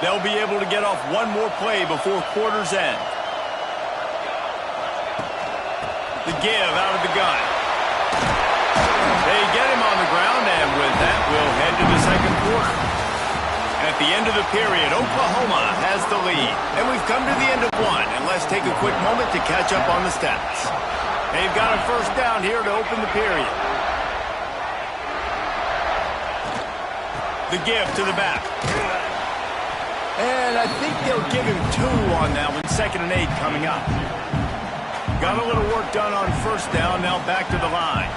They'll be able to get off one more play before quarter's end. The give out of the gun. They get him on the ground, and with that, we'll head to the second quarter. At the end of the period, Oklahoma has the lead. And we've come to the end of one, and let's take a quick moment to catch up on the stats. They've got a first down here to open the period. The give to the back. And I think they'll give him 2 on that one, 2nd and 8 coming up. Got a little work done on first down, now back to the line.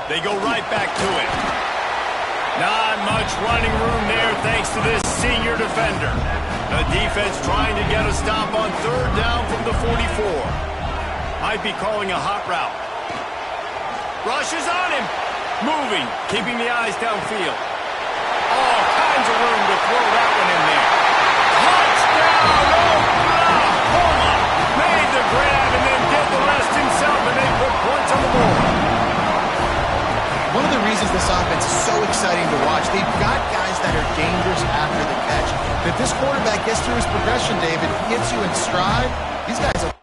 They go right back to it. Not much running room there thanks to this senior defender. The defense trying to get a stop on 3rd down from the 44. Might be calling a hot route. Rushes on him. Moving, keeping the eyes downfield. All kinds of room to throw that one in there. Touchdown, Oklahoma! Made the grab and then did the rest himself, and they put points on the board. One of the reasons this offense is so exciting to watch, they've got guys that are dangerous after the catch. If this quarterback gets through his progression, David, gets you in stride, these guys are...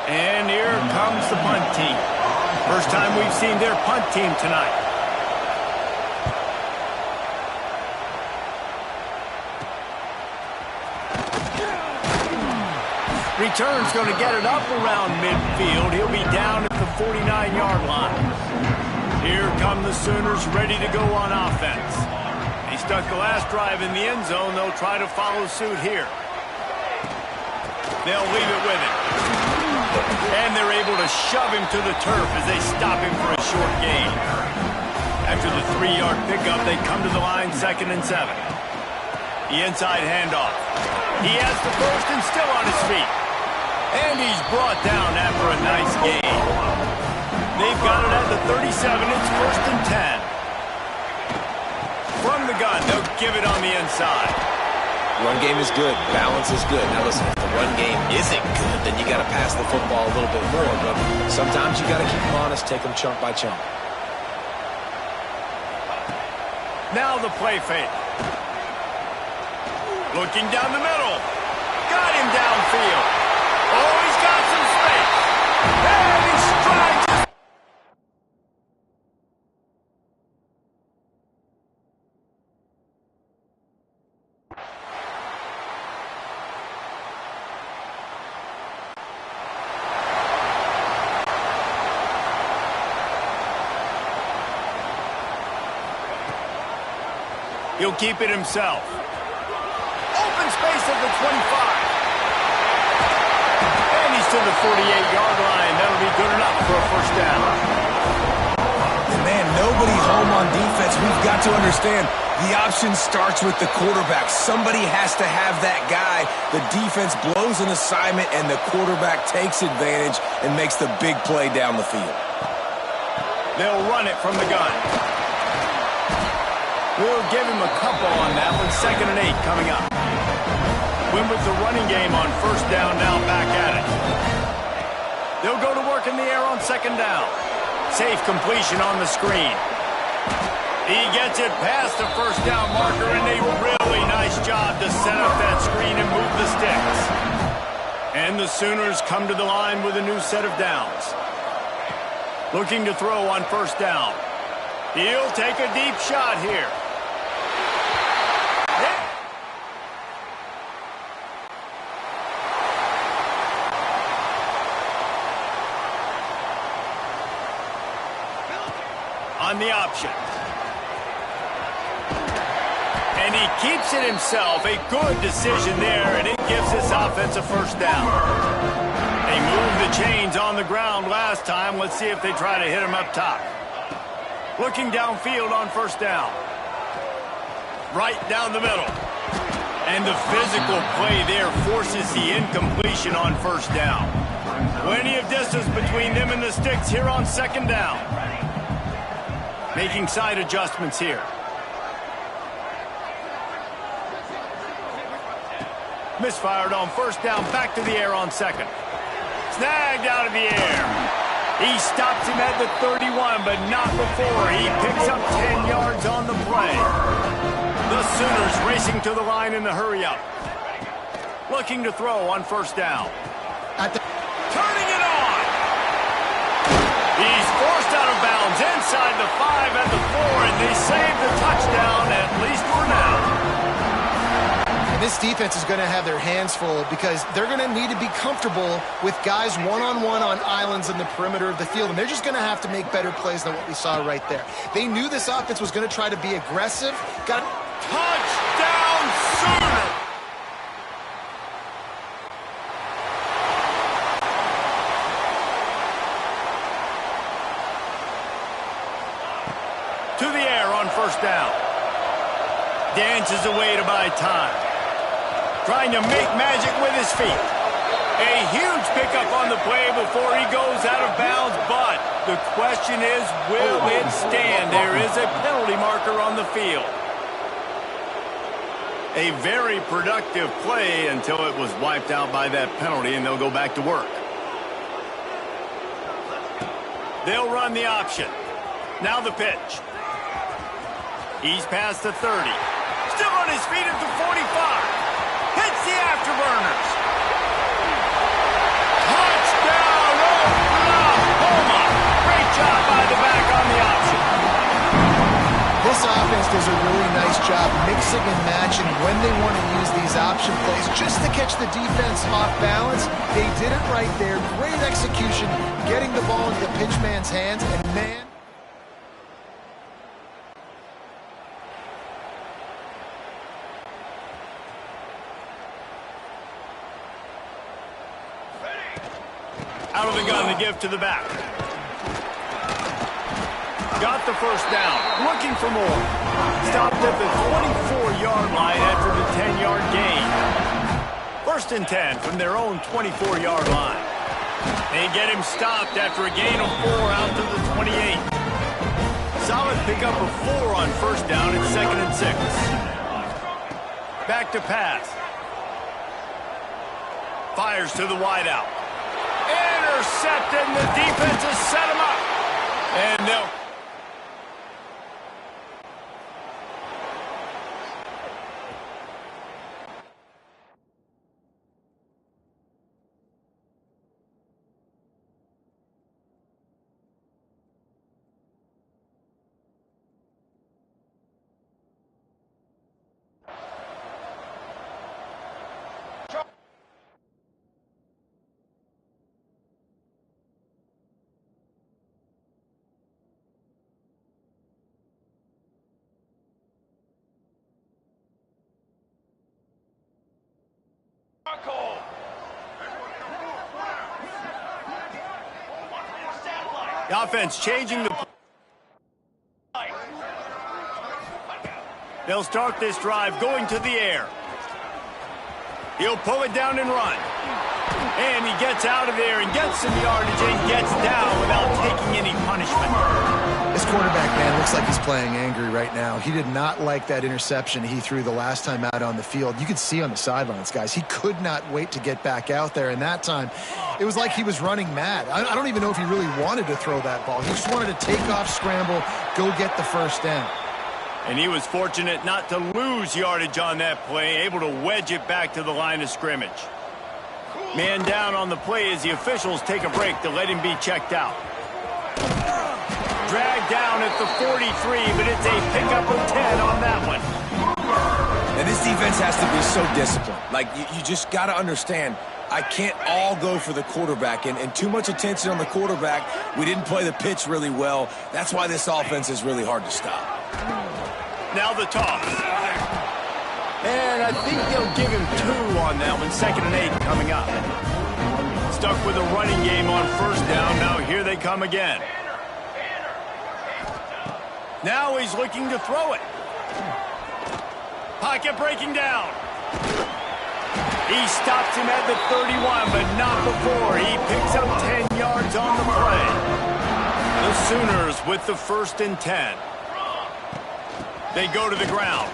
And here comes the punt team. First time we've seen their punt team tonight. Return's going to get it up around midfield. He'll be down at the 49-yard line. Here come the Sooners ready to go on offense. They stuck the last drive in the end zone. They'll try to follow suit here. They'll leave it with him. And they're able to shove him to the turf as they stop him for a short gain. After the 3-yard pickup, they come to the line 2nd and 7. The inside handoff. He has the first and still on his feet. And he's brought down after a nice gain. They've got it at the 37. It's 1st and 10. From the gun, they'll give it on the inside. Run game is good. Balance is good. Now listen, if the run game isn't good, then you got to pass the football a little bit more. But sometimes you got to keep them honest, take them chunk by chunk. Now the play fake. Looking down the middle. Got him downfield. Oh, he's got some space. And he strikes. He'll keep it himself. Open space at the 25. And he's to the 48-yard line. That'll be good enough for a first down. And man, nobody home on defense. We've got to understand the option starts with the quarterback. Somebody has to have that guy. The defense blows an assignment, and the quarterback takes advantage and makes the big play down the field. They'll run it from the gun. We'll give him a couple on that one. 2nd and 8 coming up. Win with the running game on first down, now back at it. They'll go to work in the air on 2nd down. Safe completion on the screen. He gets it past the first down marker, and a really nice job to set up that screen and move the sticks. And the Sooners come to the line with a new set of downs. Looking to throw on first down. He'll take a deep shot here. On the option. And he keeps it himself. A good decision there, and it gives his offense a first down. They moved the chains on the ground last time. Let's see if they try to hit him up top. Looking downfield on first down. Right down the middle. And the physical play there forces the incompletion on first down. Plenty of distance between them and the sticks here on 2nd down. Making side adjustments here. Misfired on first down, back to the air on second. Snagged out of the air. He stops him at the 31, but not before. He picks up 10 yards on the play. The Sooners racing to the line in the hurry-up. Looking to throw on first down. Turning it on. He's forced out of bounds inside the 5 at the 4, and they save the touchdown, at least for now. And this defense is going to have their hands full because they're going to need to be comfortable with guys one-on-one on islands in the perimeter of the field, and they're just going to have to make better plays than what we saw right there. They knew this offense was going to try to be aggressive. Touchdown, Sooner! To the air on first down. Dances away to buy time. Trying to make magic with his feet. A huge pickup on the play before he goes out of bounds, but the question is, will it stand? There is a penalty marker on the field. A very productive play until it was wiped out by that penalty, and they'll go back to work. They'll run the option. Now the pitch. He's past the 30. Still on his feet at the 45. Hits the afterburners. Touchdown, Oklahoma. Great job by the back on the option. This offense does a really nice job mixing and matching when they want to use these option plays just to catch the defense off balance. They did it right there. Great execution, getting the ball into the pitchman's hands, and man... Out of the gun to give to the back. Got the first down. Looking for more. Stopped at the 24-yard line after the 10-yard gain. First and 10 from their own 24-yard line. They get him stopped after a gain of 4 out to the 28. Solid pickup of 4 on first down at 2nd and 6. Back to pass. Fires to the wideout. Intercepted, and the defense has set him up. And they'll... The offense changing the... They'll start this drive going to the air. He'll pull it down and run. And he gets out of there and gets some yardage and gets down without taking any punishment. This quarterback, man, looks like he's playing angry right now. He did not like that interception he threw the last time out on the field. You could see on the sidelines, guys, he could not wait to get back out there. And that time, it was like he was running mad. I don't even know if he really wanted to throw that ball. He just wanted to take off, scramble, go get the first down. And he was fortunate not to lose yardage on that play, able to wedge it back to the line of scrimmage. Man down on the play as the officials take a break to let him be checked out. Dragged down at the 43, but it's a pickup of 10 on that one. And this defense has to be so disciplined. Like, you just got to understand, I can't all go for the quarterback, and too much attention on the quarterback. We didn't play the pitch really well. That's why this offense is really hard to stop. Now the toss. And I think they'll give him 2 on that one. 2nd and 8 coming up. Stuck with a running game on first down. Now here they come again. Now he's looking to throw it. Pocket breaking down. He stops him at the 31, but not before. He picks up 10 yards on the play. The Sooners with the 1st and 10. They go to the ground.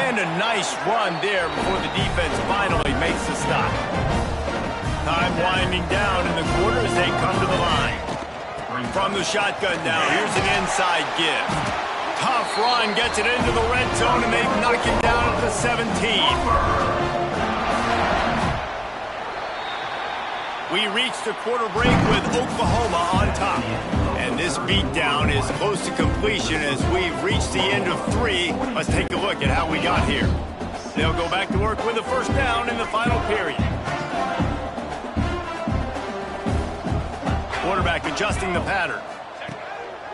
And a nice run there before the defense finally makes the stop. Time winding down in the quarter as they come to the line. From the shotgun now, here's an inside give. Tough run, gets it into the red zone, and they knock him down at the 17. We reach the quarter break with Oklahoma on top. And this beatdown is close to completion as we've reached the end of 3. Let's take a look at how we got here. They'll go back to work with a first down in the final period. Quarterback adjusting the pattern.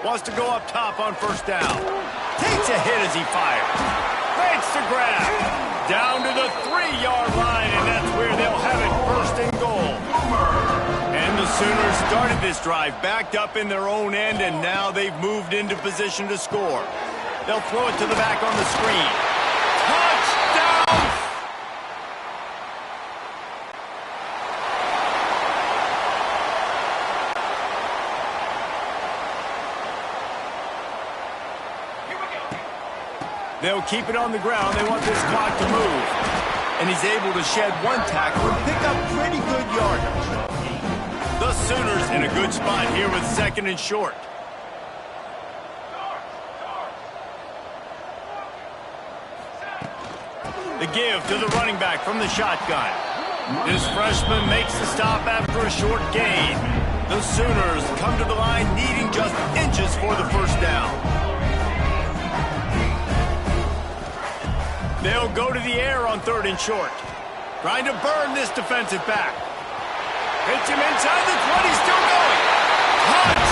Wants to go up top on first down. Takes a hit as he fires. Makes the grab. Down to the 3-yard line, and that's where they'll have it, first and goal. And the Sooners started this drive backed up in their own end, and now they've moved into position to score. They'll throw it to the back on the screen. Touchdown! They'll keep it on the ground. They want this clock to move. And he's able to shed one tackle and pick up pretty good yardage. The Sooners in a good spot here with second and short. The give to the running back from the shotgun. This freshman makes the stop after a short gain. The Sooners come to the line needing just inches for the first down. They'll go to the air on third and short. Trying to burn this defensive back. Hits him inside the 20, still going. Touch!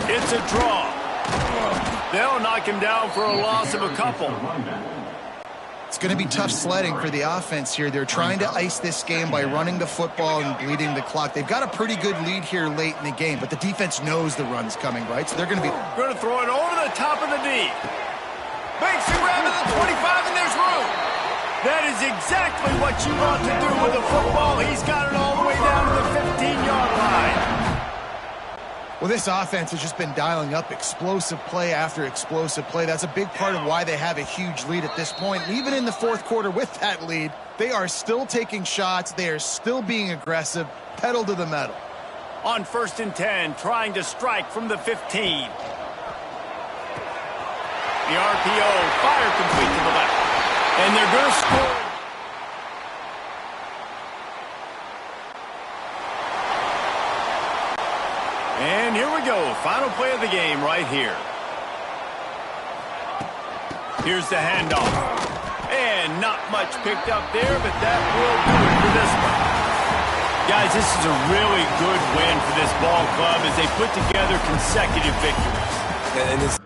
It's a draw. They'll knock him down for a loss of a couple. It's going to be tough sledding for the offense here. They're trying to ice this game by running the football and bleeding the clock. They've got a pretty good lead here late in the game, but the defense knows the run's coming, right? So they're going to be... Going to throw it over the top of the D. Makes the grab at the 25, and there's room. That is exactly what you want to do with a football. He's got it all the way down to the 15-yard line. Well, this offense has just been dialing up explosive play after explosive play. That's a big part of why they have a huge lead at this point. And even in the fourth quarter with that lead, they are still taking shots. They are still being aggressive, pedal to the metal. On first and 10, trying to strike from the 15. The RPO, fire complete to the left. And they're going to score. And here we go. Final play of the game right here. Here's the handoff. And not much picked up there, but that will do it for this one. Guys, this is a really good win for this ball club as they put together consecutive victories. And it's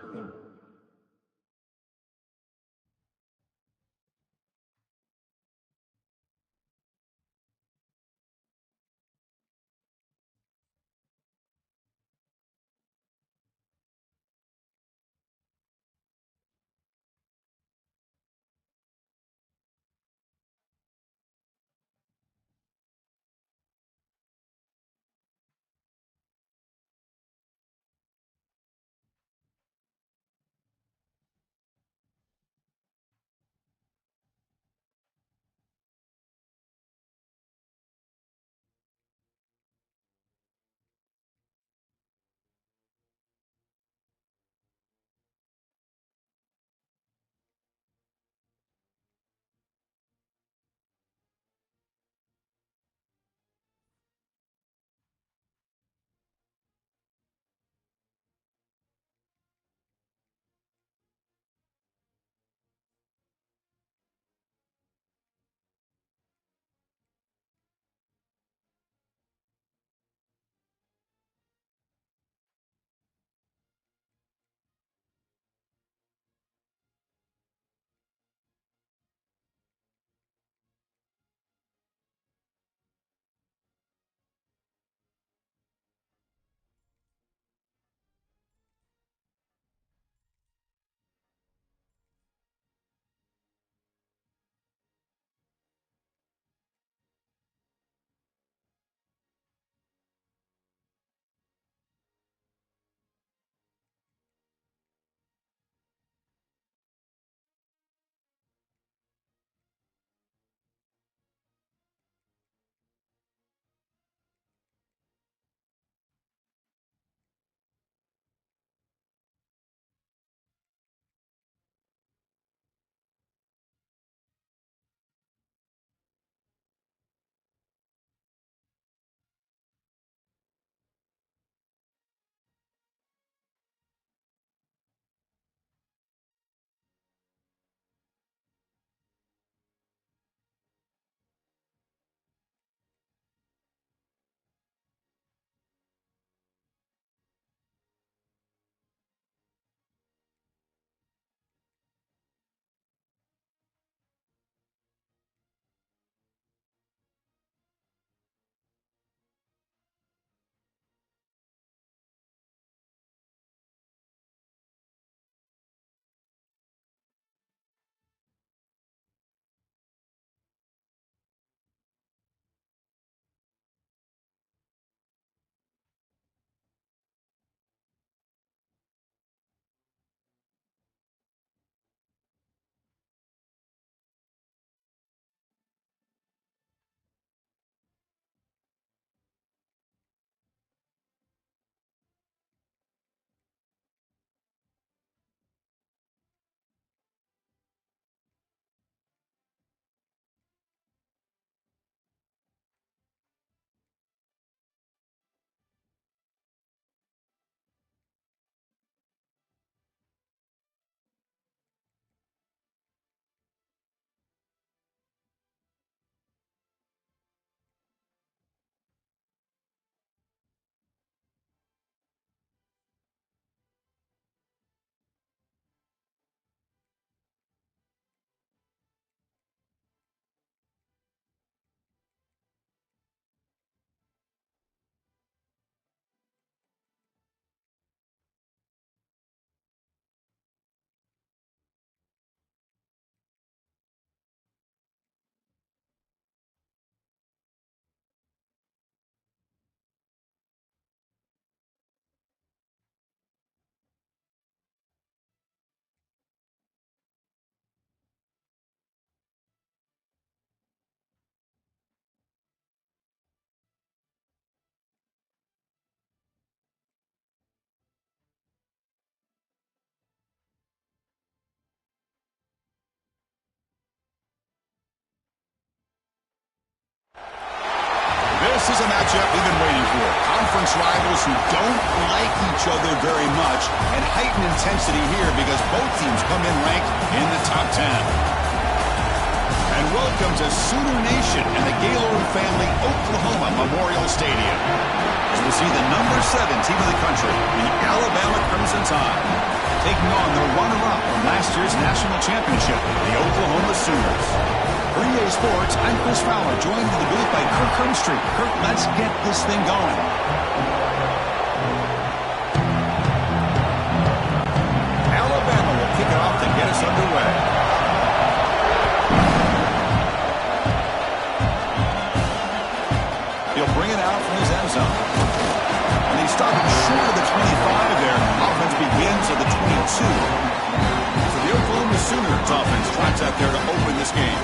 is a matchup we've been waiting for. Conference rivals who don't like each other very much, and heightened intensity here because both teams come in ranked in the top 10. And welcome to Sooner Nation and the Gaylord Family Oklahoma Memorial Stadium, as we see the number 7 team of the country, the Alabama Crimson Tide, taking on the runner-up from last year's national championship, the Oklahoma Sooners. For EA Sports, I'm Chris Fowler, joined in the booth by Kirk Herbstreit. Kirk, let's get this thing going. Alabama will kick it off to get us underway. He'll bring it out from his end zone. And he started short of the 25 there. Offense begins at the 22. So the Oklahoma Sooners offense tries out there to open this game.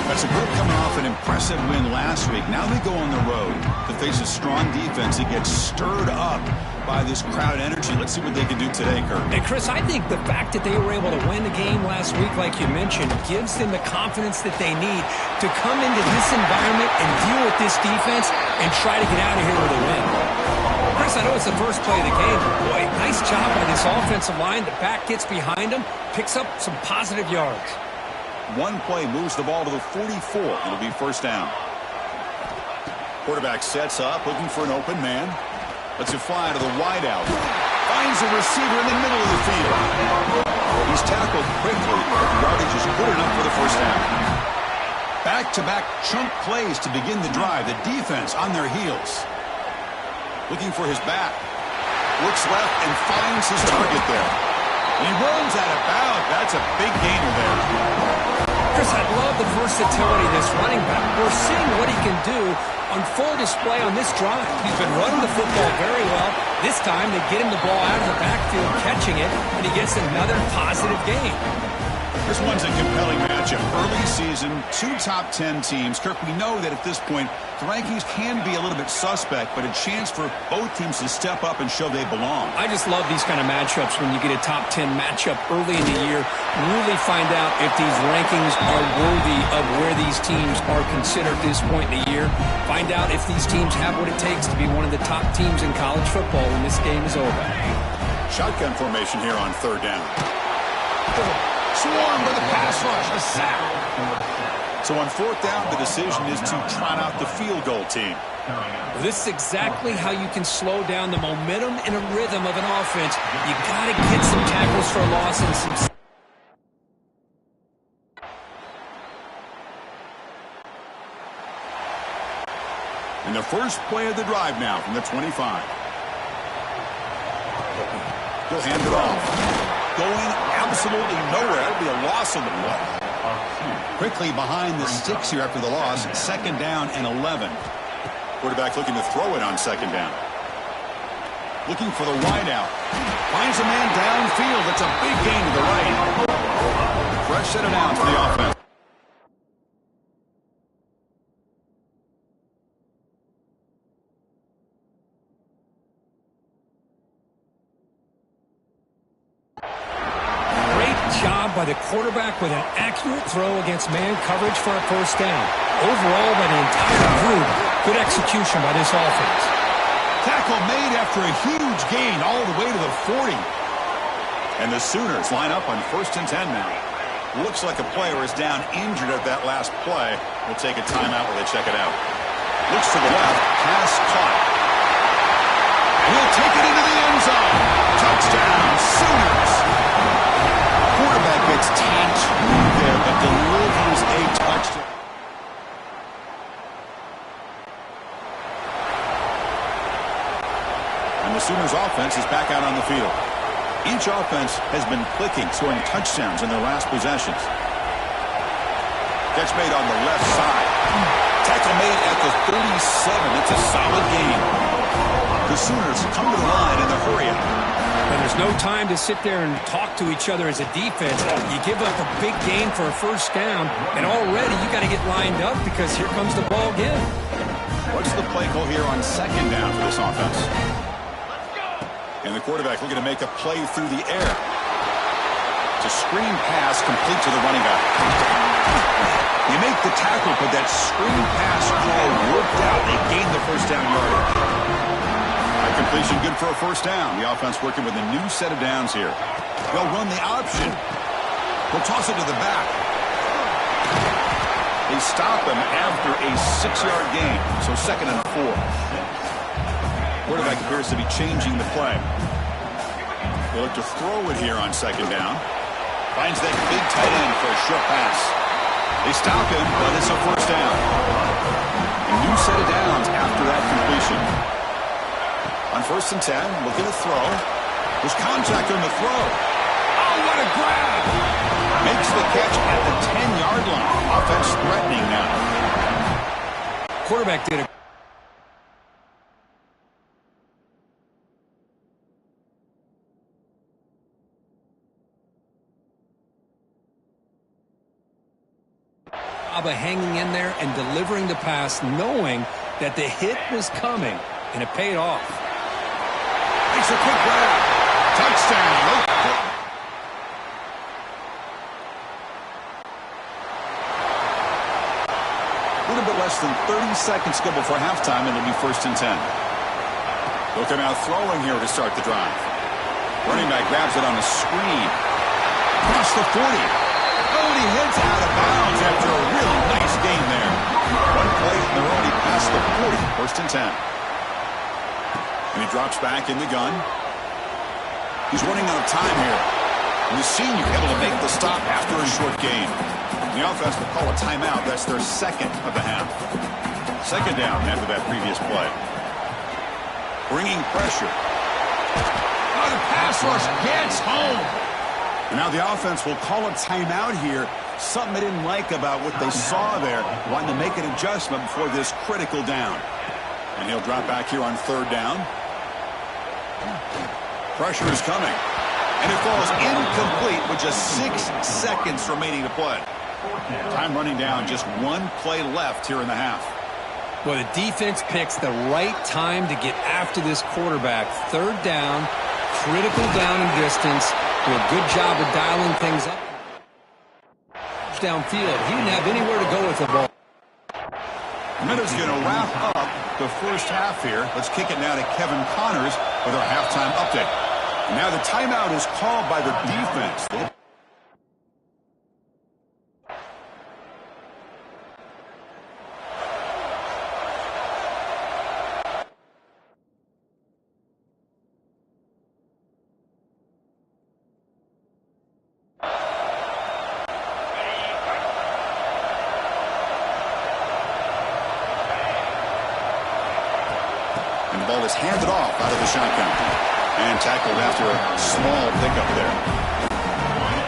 That's a group coming off an impressive win last week. Now they go on the road to face a strong defense that gets stirred up by this crowd energy. Let's see what they can do today, Kirk. And Chris, I think the fact that they were able to win the game last week, like you mentioned, gives them the confidence that they need to come into this environment and deal with this defense and try to get out of here with a win. Chris, I know it's the first play of the game, but boy, nice job by this offensive line. The back gets behind them, picks up some positive yards. One play moves the ball to the 44. It'll be first down. Quarterback sets up, looking for an open man. Lets it fly to the wideout. Finds a receiver in the middle of the field. He's tackled quickly, but the yardage is good enough for the first down. Back-to-back chunk plays to begin the drive. The defense on their heels. Looking for his back. Looks left and finds his target there. And he runs out of bounds. That's a big gainer there. Chris, I love the versatility of this running back. We're seeing what he can do on full display on this drive. He's been running the football very well. This time they get him the ball out of the backfield, catching it, and he gets another positive gain. This one's a compelling matchup. Early season, 2 top 10 teams. Kirk, we know that at this point, the rankings can be a little bit suspect, but a chance for both teams to step up and show they belong. I just love these kind of matchups when you get a top 10 matchup early in the year. Really find out if these rankings are worthy of where these teams are considered at this point in the year. Find out if these teams have what it takes to be one of the top teams in college football when this game is over. Shotgun formation here on third down. Swarmed by the pass rush, a sack. So on fourth down, the decision is to trot out the field goal team. This is exactly how you can slow down the momentum and a rhythm of an offense. You got to get some tackles for a loss and some... And the first play of the drive now from the 25. He'll hand it off. Going absolutely nowhere. It'll be a loss of the play. Quickly behind the sticks here after the loss. Second down and 11. Quarterback looking to throw it on second down. Looking for the wideout. Finds a man downfield. It's a big gain to the right. Fresh set of downs for the offense. By the quarterback with an accurate throw against man coverage for a first down. Overall, by the entire group, good execution by this offense. Tackle made after a huge gain all the way to the 40. And the Sooners line up on 1st and 10 now. Looks like a player is down injured at that last play. We'll take a timeout while they check it out. Looks to the left. Pass caught. And he'll take it into the end zone. Touchdown, Sooners. Quarterback gets tapped there, but delivers a touchdown. And the Sooners offense is back out on the field. Each offense has been clicking, scoring touchdowns in their last possessions. Catch made on the left side. Tackle made at the 37. It's a solid gain. The Sooners come to the line in the hurry-up. And there's no time to sit there and talk to each other as a defense. You give up a big gain for a first down, and already you got to get lined up because here comes the ball again. What's the play call here on second down for this offense? And the quarterback looking to make a play through the air. It's a screen pass complete to the running back. You make the tackle, but that screen pass call worked out. They gained the first down yardage. That completion good for a first down. The offense working with a new set of downs here. They'll run the option. They'll toss it to the back. They stop him after a 6-yard gain, so 2nd and 4. Quarterback appears to be changing the play. They look to throw it here on 2nd down. Finds that big tight end for a short pass. They stop him, but it's a first down. A new set of downs after that completion. On 1st and 10, looking to throw. There's contact on the throw. Oh, what a grab! Makes the catch at the 10-yard line. Offense threatening now. Quarterback did a job of hanging in there and delivering the pass, knowing that the hit was coming, and it paid off. Makes a quick grab. Touchdown. A little bit less than 30 seconds to go before halftime, and it'll be 1st and 10. They'll come out throwing here to start the drive. Running back grabs it on the screen. Across the 40. Oh, and he heads out of bounds after a really nice game there. One play, and they're already past the 40. 1st and 10. And he drops back in the gun. He's running out of time here. And the senior able to make the stop after a short gain. The offense will call a timeout. That's their 2nd of the half. 2nd down after that previous play. Bringing pressure. Oh, the pass rush gets home. And now the offense will call a timeout here. Something they didn't like about what they saw there. Wanting to make an adjustment before this critical down. And he'll drop back here on 3rd down. Pressure is coming. And it falls incomplete with just 6 seconds remaining to play. Time running down, just 1 play left here in the half. Well, the defense picks the right time to get after this quarterback. 3rd down, critical down in distance. Do a good job of dialing things up. Downfield, he didn't have anywhere to go with the ball. Minutes going to wrap up the first half here. Let's kick it now to Kevin Connors with our halftime update. And now the timeout is called by the defense. Is handed off out of the shotgun and tackled after a small pickup there.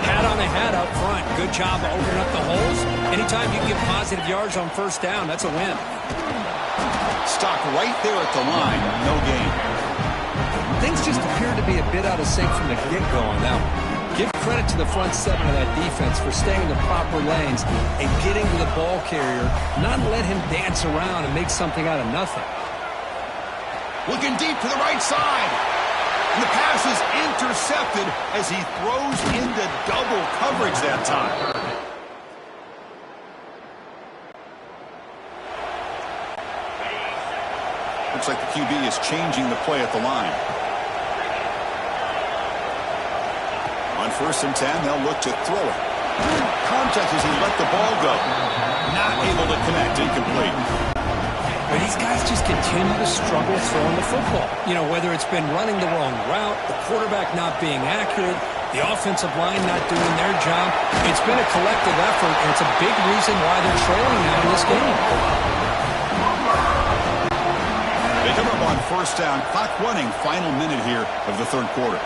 Hat on a hat up front. Good job of opening up the holes. Anytime you get positive yards on 1st down, that's a win. Stop right there at the line. No gain. Things just appear to be a bit out of sync from the get-go on that one. Give credit to the front 7 of that defense for staying in the proper lanes and getting to the ball carrier, not let him dance around and make something out of nothing. Looking deep to the right side. And the pass is intercepted as he throws into double coverage that time. Looks like the QB is changing the play at the line. On 1st and 10, they'll look to throw it. Contact as he let the ball go. Not able to connect, incomplete. But these guys just continue to struggle throwing the football. You know, whether it's been running the wrong route, the quarterback not being accurate, the offensive line not doing their job. It's been a collective effort, and it's a big reason why they're trailing now in this game. They come up on 1st down, clock running, final minute here of the 3rd quarter.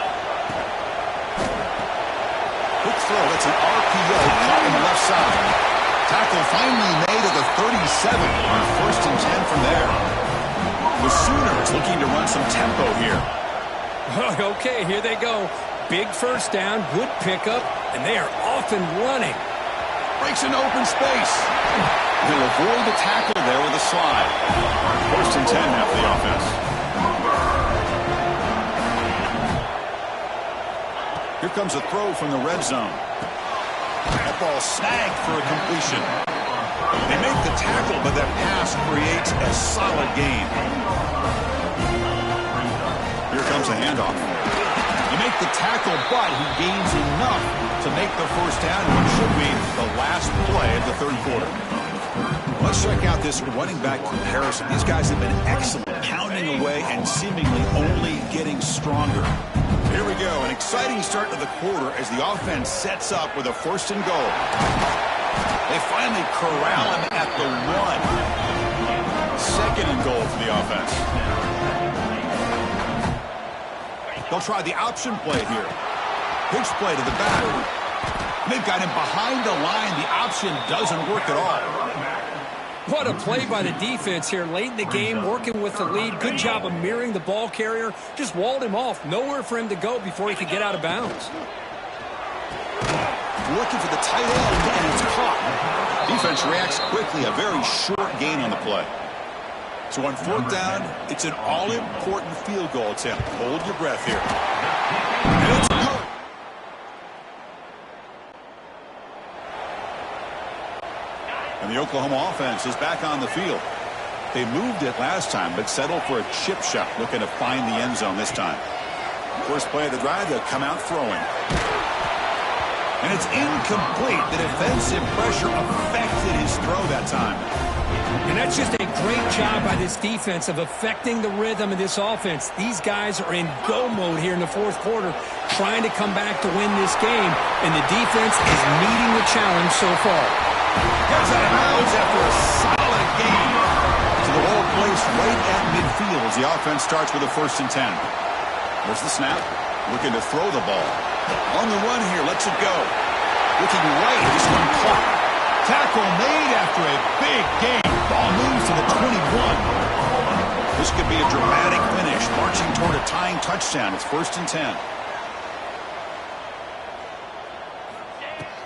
Quick throw, it's an RPO caught on the left side. Tackle finally made at the 37 on 1st and 10 from there. The Sooners looking to run some tempo here. Okay, here they go. Big 1st down, good pickup, and they are off and running. Breaks an open space. He'll avoid the tackle there with a slide. 1st and 10 now for the offense. Here comes a throw from the red zone. That ball snagged for a completion. They make the tackle, but that pass creates a solid gain. Here comes the handoff. You make the tackle, but he gains enough to make the first down, which should be the last play of the third quarter. Let's check out this running back comparison. These guys have been excellent, pounding away and seemingly only getting stronger. Here we go, an exciting start to the quarter as the offense sets up with a 1st and goal. They finally corral him at the 1. 2nd and goal for the offense. They'll try the option play here. Pitch play to the back. They've got him behind the line. The option doesn't work at all. What a play by the defense here late in the game, working with the lead. Good job of mirroring the ball carrier. Just walled him off. Nowhere for him to go before he could get out of bounds. Looking for the tight end, and it's caught. Defense reacts quickly. A very short gain on the play. So on 4th down, it's an all-important field goal attempt. Hold your breath here. And it's good. And the Oklahoma offense is back on the field. They moved it last time, but settled for a chip shot, looking to find the end zone this time. First play of the drive, they'll come out throwing. And it's incomplete. The defensive pressure affected his throw that time. And that's just a great job by this defense of affecting the rhythm of this offense. These guys are in go mode here in the 4th quarter, trying to come back to win this game, and the defense is meeting the challenge so far. Gets out of bounds after a solid gain. To the ball placed right at midfield as the offense starts with a 1st and 10. There's the snap. Looking to throw the ball. On the run here, lets it go. Looking right, this one caught. Tackle made after a big gain. Ball moves to the 21. This could be a dramatic finish, marching toward a tying touchdown. It's 1st and 10.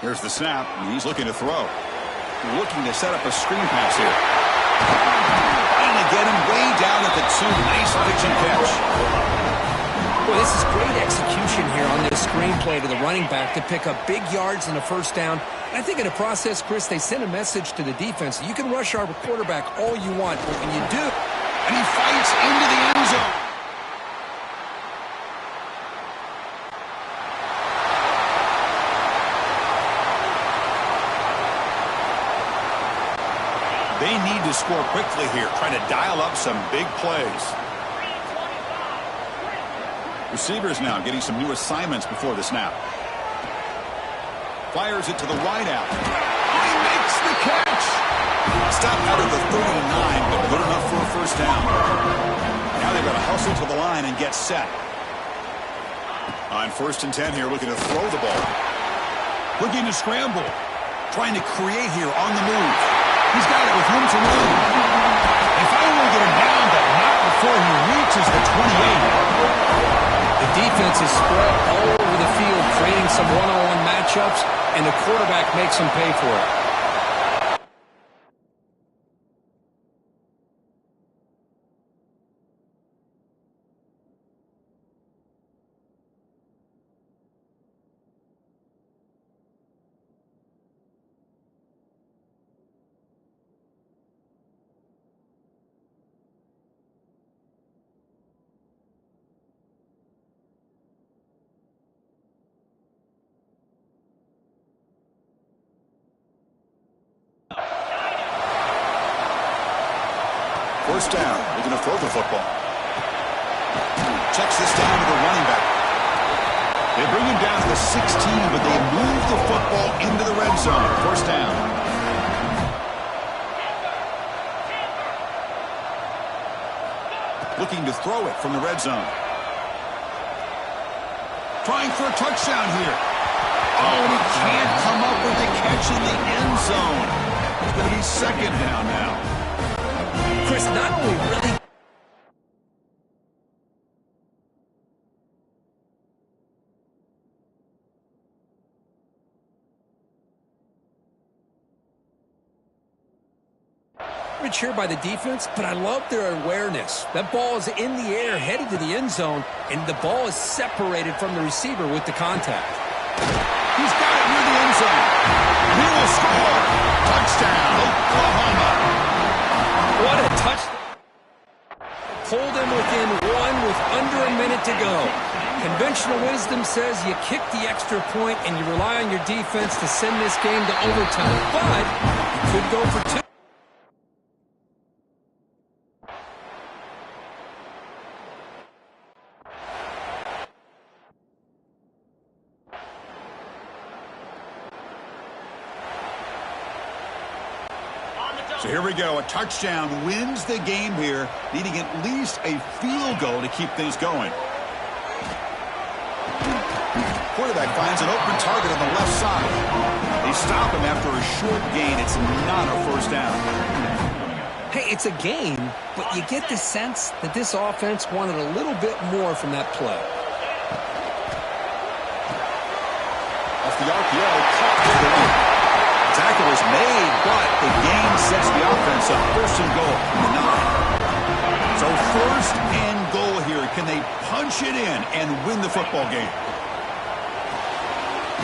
Here's the snap, and he's looking to throw. Looking to set up a screen pass here. Finally get him way down at the 2. Nice pitch and catch. Well, this is great execution here on this screenplay to the running back to pick up big yards and a 1st down. And I think in the process, Chris, they sent a message to the defense. You can rush our quarterback all you want, but when you do, and he fights into the end zone. They need to score quickly here, trying to dial up some big plays. Receivers now getting some new assignments before the snap. Fires it to the wide out. He makes the catch. Stop out of the 39, but good enough for a 1st down. Now they've got to hustle to the line and get set. On 1st and 10 here, looking to throw the ball. Looking to scramble. Trying to create here on the move. He's got it with room to run. They finally get him down, but not before he reaches the 28. The defense is spread all over the field, creating some one-on-one matchups, and the quarterback makes them pay for it. First down. They're going to throw the football. Checks this down to the running back. They bring him down to the 16, but they move the football into the red zone. First down. Looking to throw it from the red zone. Trying for a touchdown here. Oh, and he can't come up with a catch in the end zone. It's going to be 2nd down now. Chris, not only really here by the defense, but I love their awareness. That ball is in the air, headed to the end zone, and the ball is separated from the receiver with the contact. He's got it near the end zone. will score. Touchdown, Oklahoma. What a touchdown. Pulled him within one with under a minute to go. Conventional wisdom says you kick the extra point and you rely on your defense to send this game to overtime. But you could go for two. So here we go. A touchdown wins the game here, needing at least a field goal to keep things going. Quarterback finds an open target on the left side. They stop him after a short gain. It's not a first down. Hey, it's a game, but you get the sense that this offense wanted a little bit more from that play. Off the RPO, caught to the right. Tackle is made, but the gain sets the offense up. First and goal from the 9. So first and goal here. Can they punch it in and win the football game?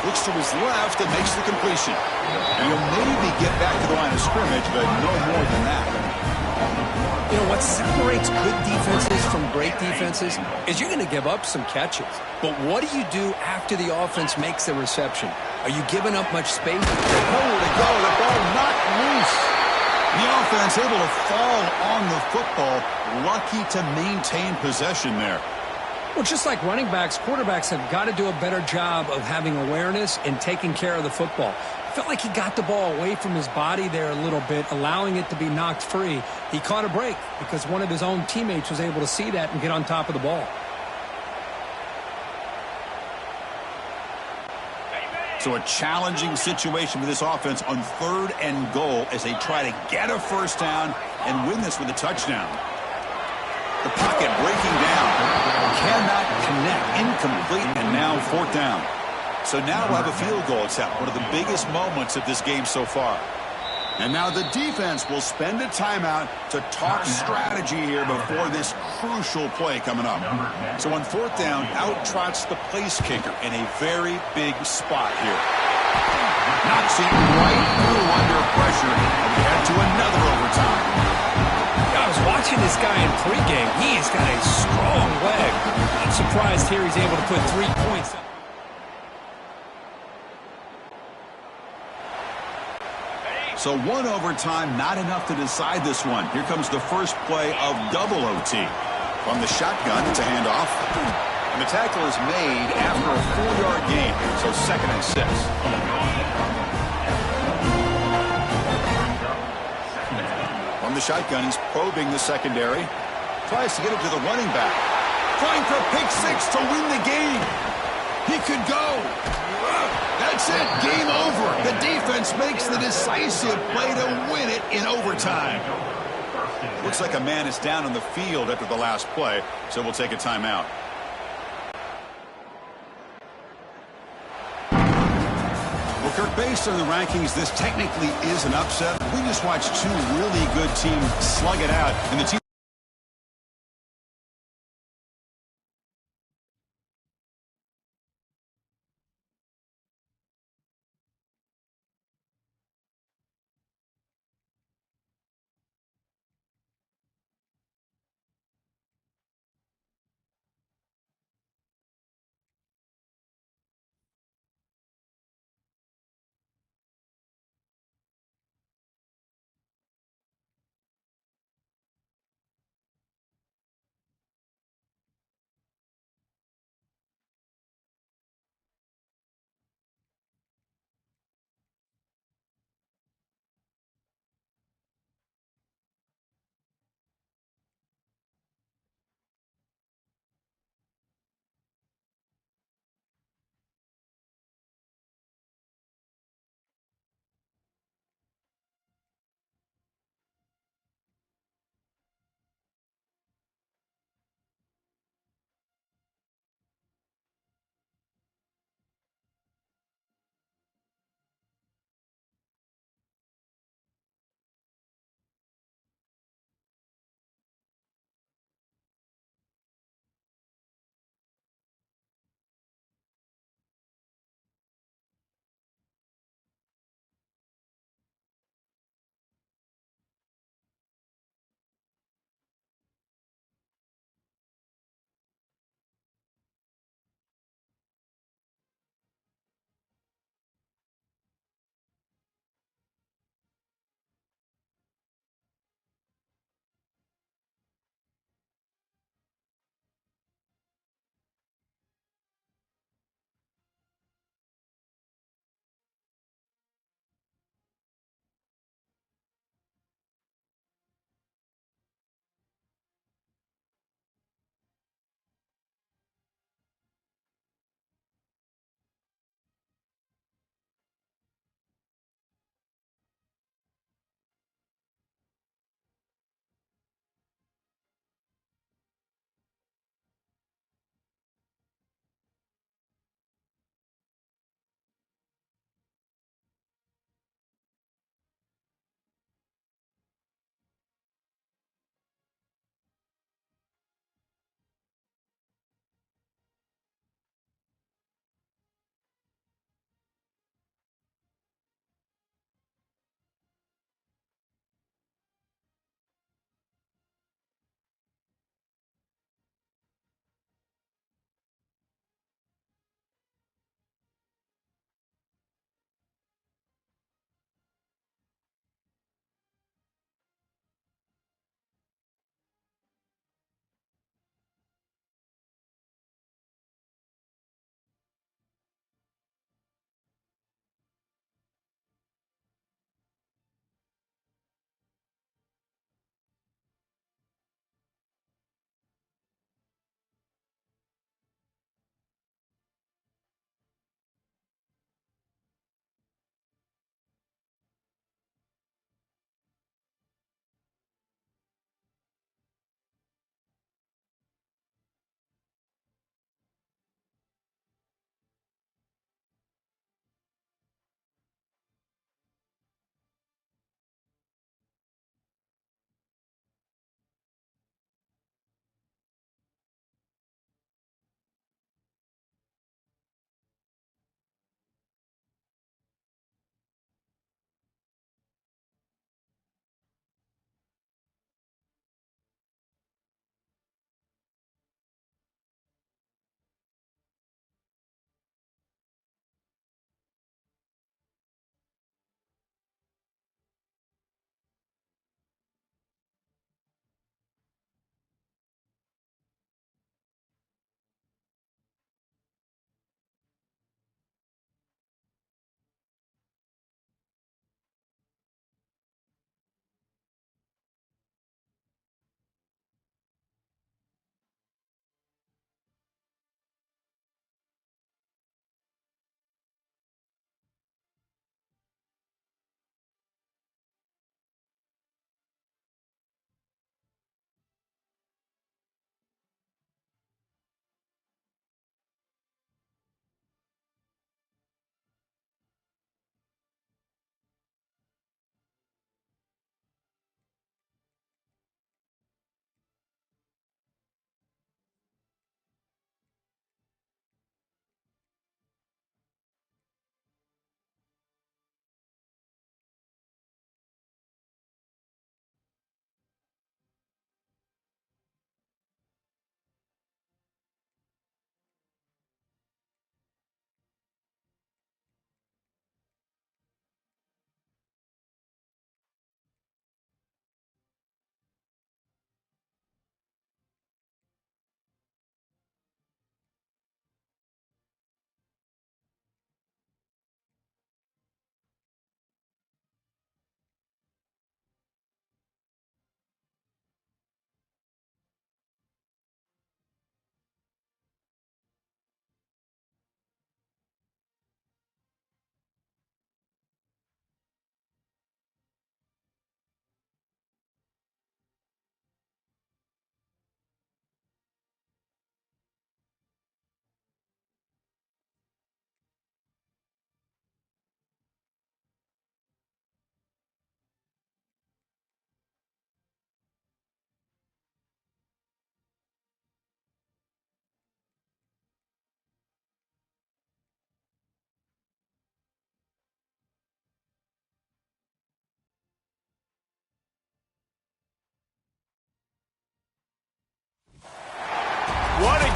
Looks to his left and makes the completion. And he'll maybe get back to the line of scrimmage, but no more than that. You know, what separates good defenses from great defenses is you're going to give up some catches. But what do you do after the offense makes a reception? Are you giving up much space? Nowhere to go. The ball knocked loose. The offense able to fall on the football. Lucky to maintain possession there. Well, just like running backs, quarterbacks have got to do a better job of having awareness and taking care of the football. Felt like he got the ball away from his body there a little bit, allowing it to be knocked free. He caught a break because one of his own teammates was able to see that and get on top of the ball. So a challenging situation for this offense on third and goal as they try to get a first down and win this with a touchdown. The pocket breaking down. Cannot connect. Incomplete, and now fourth down. So now we'll have a field goal attempt. One of the biggest moments of this game so far. And now the defense will spend a timeout to talk strategy here before this crucial play coming up. So on fourth down, out trots the place kicker in a very big spot here. Knocks it right through under pressure, and we head to another overtime. I was watching this guy in pregame. He has got a strong leg. I'm surprised here he's able to put 3 points up. So one overtime, not enough to decide this one. Here comes the first play of double OT. From the shotgun, it's a handoff. And the tackle is made after a 4-yard gain, so 2nd and 6. From the shotgun, he's probing the secondary. Tries to get it to the running back. Trying for a pick 6 to win the game. He could go. That's it. Game over. The defense makes the decisive play to win it in overtime. Looks like a man is down on the field after the last play, so we'll take a timeout. Well, Kirk, based on the rankings, this technically is an upset. We just watched two really good teams slug it out, and the team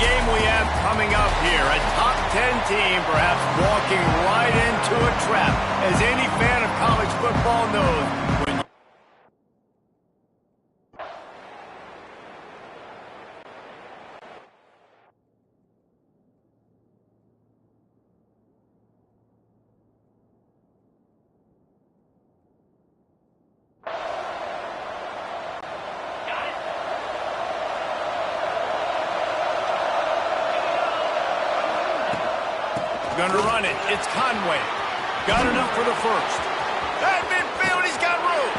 game we have coming up here. A top 10 team perhaps walking right into a trap. As any fan of college football knows, when going to run it. It's Conway. Got enough for the first. At midfield, he's got room.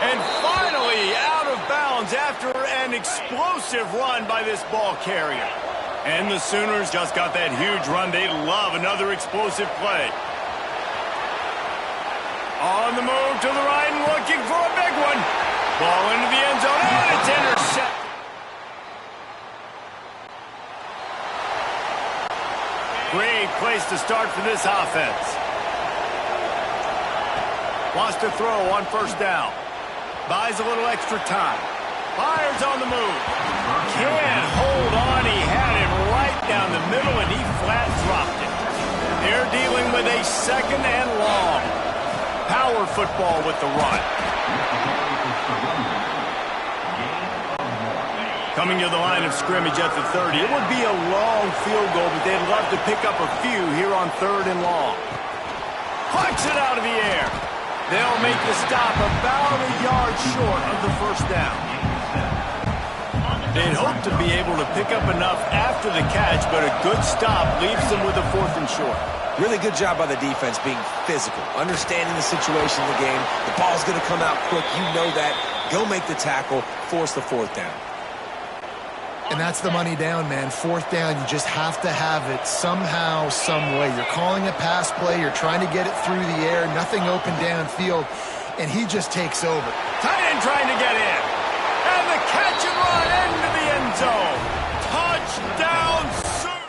And finally out of bounds after an explosive run by this ball carrier. And the Sooners just got that huge run. They love another explosive play. On the move to the right and looking for a big one. Ball into the end zone, and it's intercepted. Great place to start for this offense. Wants to throw on first down. Buys a little extra time. Fires on the move. Can't hold on. He had it right down the middle, and he flat dropped it. They're dealing with a second and long. Power football with the run. Coming to the line of scrimmage at the 30. It would be a long field goal, but they'd love to pick up a few here on third and long. Punch it out of the air. They'll make the stop about a yard short of the first down. They'd hope to be able to pick up enough after the catch, but a good stop leaves them with a fourth and short. Really good job by the defense being physical, understanding the situation in the game. The ball's going to come out quick. You know that. Go make the tackle, force the fourth down. And that's the money down, man. Fourth down, you just have to have it somehow, some way. You're calling a pass play. You're trying to get it through the air. Nothing open downfield. And he just takes over. Tight end trying to get in. And the catch and run into the end zone. Touchdown, Sooners.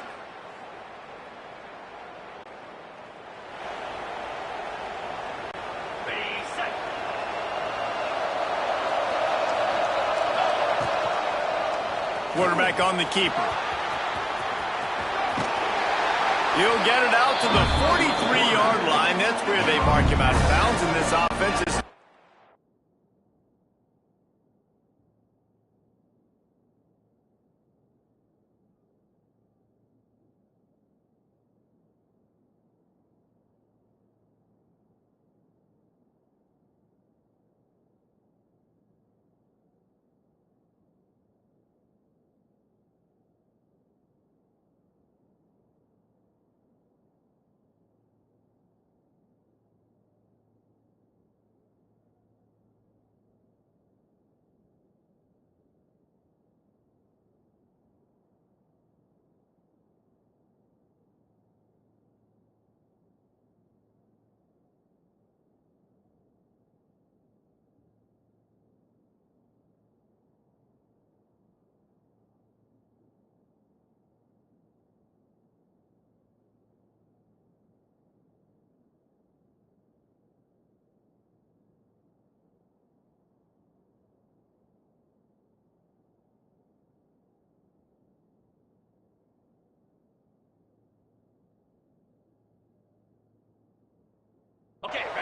Quarterback on the keeper. He'll get it out to the 43-yard line. That's where they mark him out of bounds, and this offense is...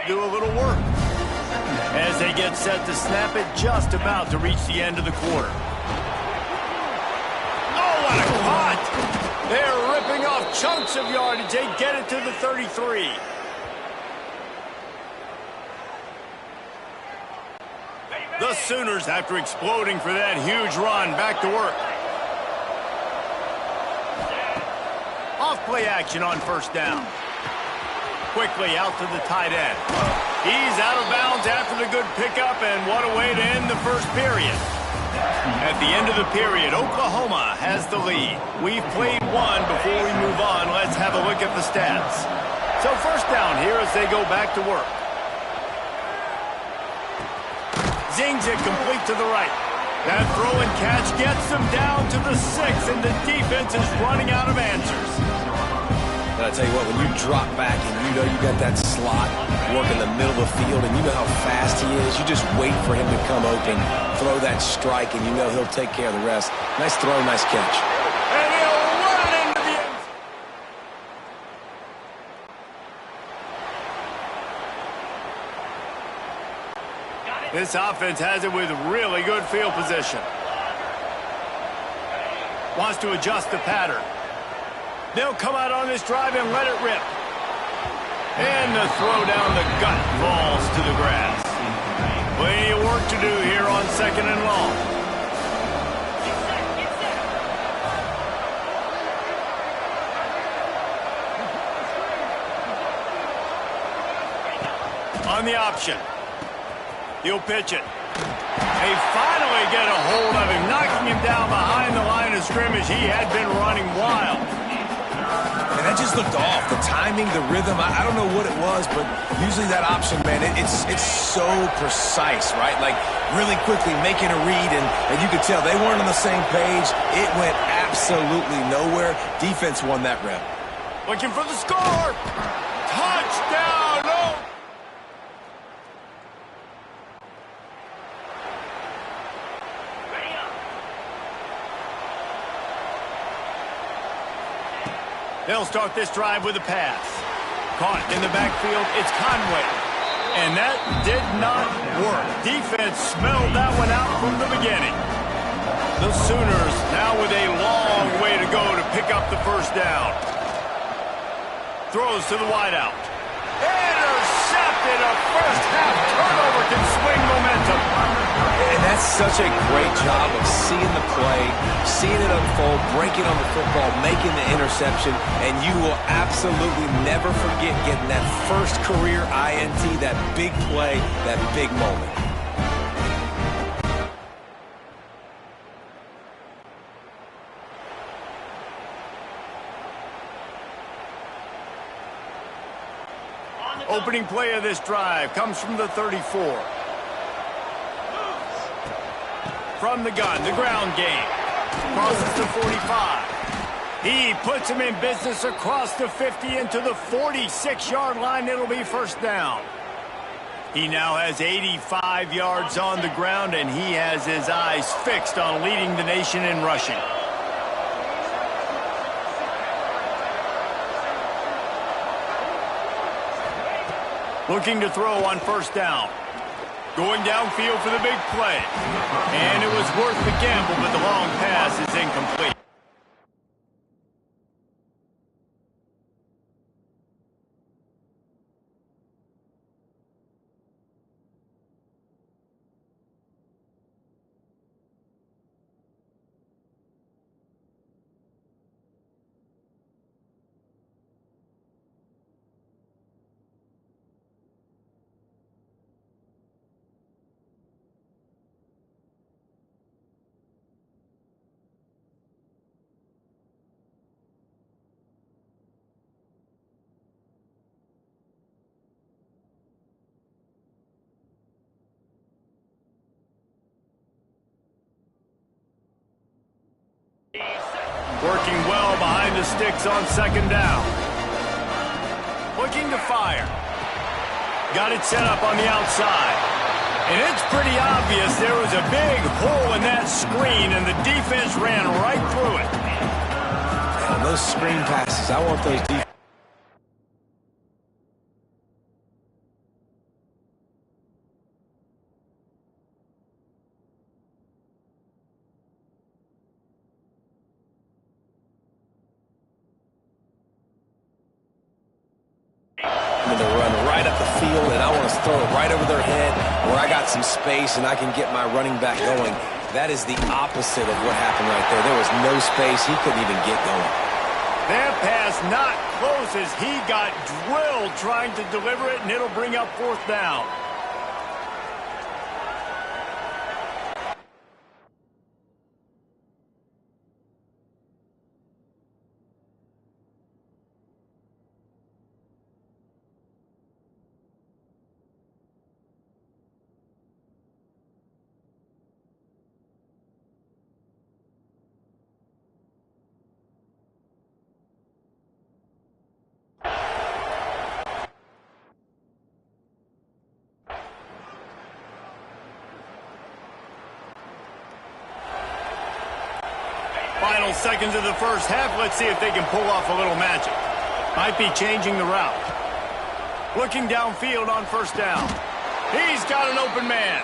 do a little work as they get set to snap it, just about to reach the end of the quarter. Oh, what a cut! They're ripping off chunks of yardage. They get it to the 33. The Sooners, after exploding for that huge run, back to work. Off play action on first down. Quickly out to the tight end. He's out of bounds after the good pickup, and what a way to end the first period. At the end of the period, Oklahoma has the lead. We've played one. Before we move on, let's have a look at the stats. So first down here as they go back to work. Zings it complete to the right. That throw and catch gets them down to the 6, and the defense is running out of answers. But I tell you what, when you drop back and you know you got that slot work in the middle of the field and you know how fast he is, you just wait for him to come open, throw that strike, and you know he'll take care of the rest. Nice throw, nice catch. And he'll This offense has it with really good field position. Wants to adjust the pattern. They'll come out on this drive and let it rip. And the throw down the gut falls to the grass. Plenty of work to do here on 2nd and long. On the option. He'll pitch it. They finally get a hold of him, knocking him down behind the line of scrimmage. He had been running wild. And that just looked off. The timing, the rhythm, I don't know what it was, but usually that option, man, it's so precise, right? Like really quickly making a read, and you could tell they weren't on the same page. It went absolutely nowhere. Defense won that rep. Looking for the score. Touchdown! No! They'll start this drive with a pass. Caught in the backfield, it's Conway. And that did not work. Defense smelled that one out from the beginning. The Sooners now with a long way to go to pick up the first down. Throws to the wideout. Intercepted. A first half turnover can swing momentum. And that's such a great job of seeing the play, seeing it unfold, breaking on the football, making the interception, and you will absolutely never forget getting that first career INT, that big play, that big moment. Opening play of this drive comes from the 34. From the gun, the ground game. Crosses the 45. He puts him in business across the 50 into the 46-yard line. It'll be first down. He now has 85 yards on the ground, and he has his eyes fixed on leading the nation in rushing. Looking to throw on first down. Going downfield for the big play. And it was worth the gamble, but the long pass is incomplete. Working well behind the sticks on second down. Looking to fire. Got it set up on the outside. And it's pretty obvious there was a big hole in that screen, and the defense ran right through it. And those screen passes, I want those defense. To run right up the field, and I want to throw it right over their head where I got some space and I can get my running back going. That is the opposite of what happened right there. There was no space. He couldn't even get going. That pass not close as he got drilled trying to deliver it, and it'll bring up fourth down. Final seconds of the first half. Let's see if they can pull off a little magic. Might be changing the route. Looking downfield on first down. He's got an open man.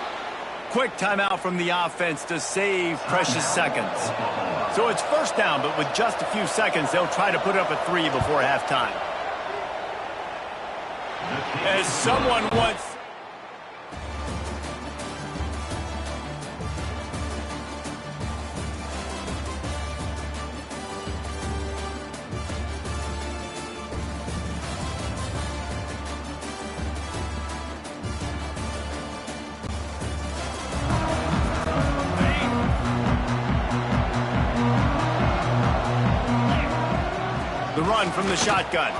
Quick timeout from the offense to save precious seconds. So it's first down, but with just a few seconds, they'll try to put up a 3 before halftime. As someone once... The run from the shotgun.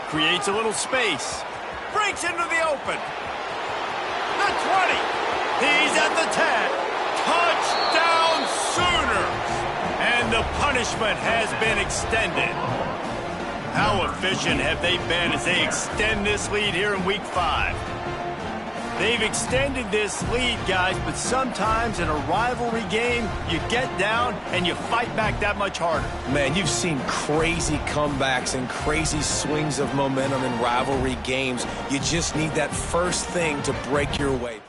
Creates a little space. Breaks into the open. The 20. He's at the 10. Touchdown Sooners. And the punishment has been extended. How efficient have they been as they extend this lead here in Week 5? They've extended this lead, guys, but sometimes in a rivalry game, you get down and you fight back that much harder. Man, you've seen crazy comebacks and crazy swings of momentum in rivalry games. You just need that first thing to break your way.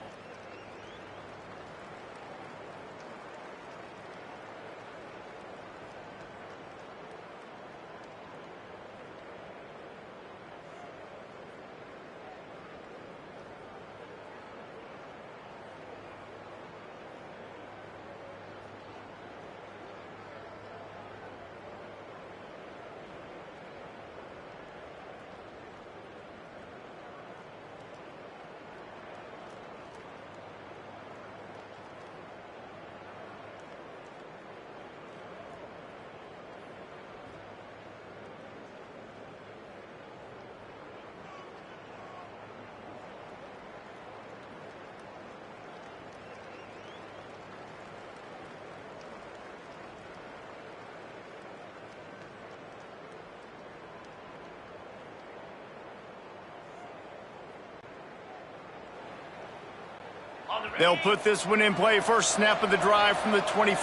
They'll put this one in play first snap of the drive from the 25.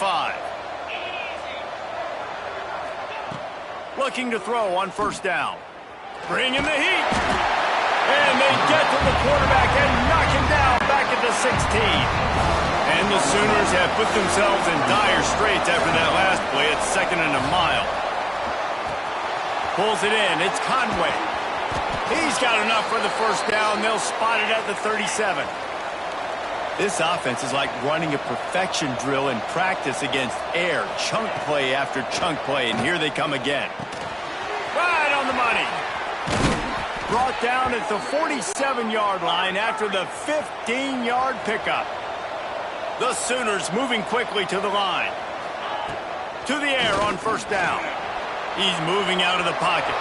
Looking to throw on first down. Bring in the heat. And they get to the quarterback and knock him down back at the 16. And the Sooners have put themselves in dire straits after that last play at 2nd and a mile. Pulls it in. It's Conway. He's got enough for the first down. They'll spot it at the 37. This offense is like running a perfection drill in practice against air. Chunk play after chunk play, and here they come again. Right on the money. Brought down at the 47-yard line after the 15-yard pickup. The Sooners moving quickly to the line. To the air on first down. He's moving out of the pocket.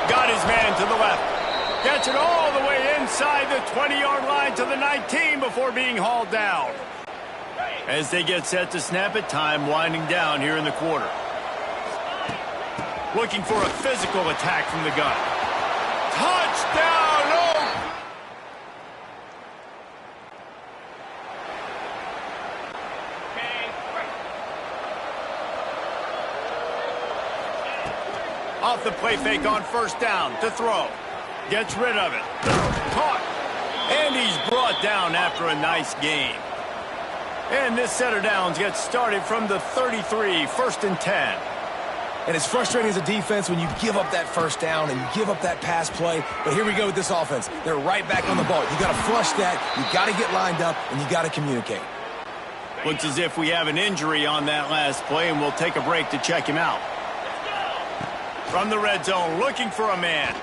Got his man to the left. Gets it all the way inside the 20-yard line to the 19 before being hauled down. As they get set to snap it, time winding down here in the quarter. Looking for a physical attack from the gun. Touchdown! Off the play fake on first down to throw. Gets rid of it. Caught. And he's brought down after a nice game. And this set of downs gets started from the 33, 1st and 10. And it's frustrating as a defense when you give up that first down and you give up that pass play. But here we go with this offense. They're right back on the ball. You got to flush that. You got to get lined up, and you got to communicate. Looks as if we have an injury on that last play, and we'll take a break to check him out. From the red zone, looking for a man.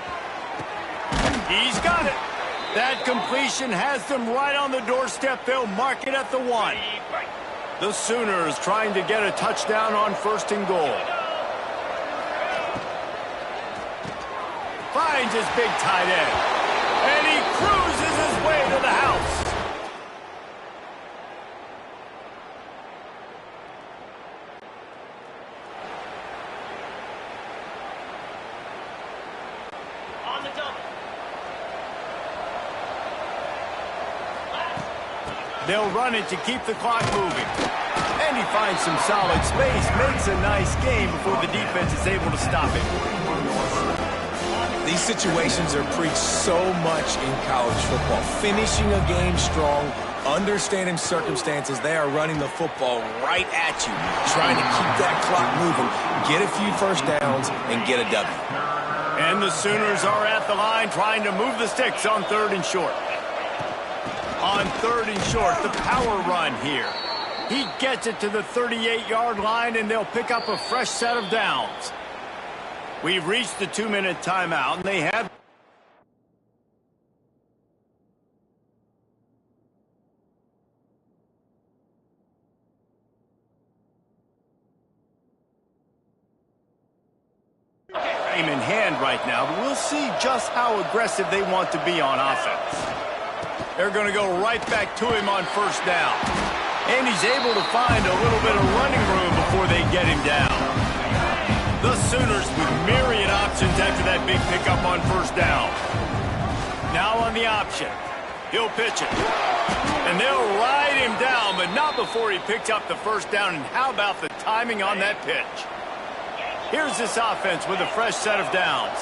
He's got it. That completion has them right on the doorstep. They'll mark it at the 1. The Sooners trying to get a touchdown on 1st and goal. Finds his big tight end. And he cruises his way to the house. They'll run it to keep the clock moving. And he finds some solid space, makes a nice game before the defense is able to stop it. These situations are preached so much in college football. Finishing a game strong, Understanding circumstances, they are running the football right at you, trying to keep that clock moving, get a few first downs, and get a W. And the Sooners are at the line trying to move the sticks on 3rd and short. On 3rd and short, the power run here. He gets it to the 38-yard line, and they'll pick up a fresh set of downs. We've reached the 2-minute timeout, and they have... game in hand right now, but we'll see just how aggressive they want to be on offense. They're going to go right back to him on 1st down. And he's able to find a little bit of running room before they get him down. The Sooners with myriad options after that big pickup on 1st down. Now on the option. He'll pitch it. And they'll ride him down, but not before he picks up the 1st down. And how about the timing on that pitch? Here's this offense with a fresh set of downs.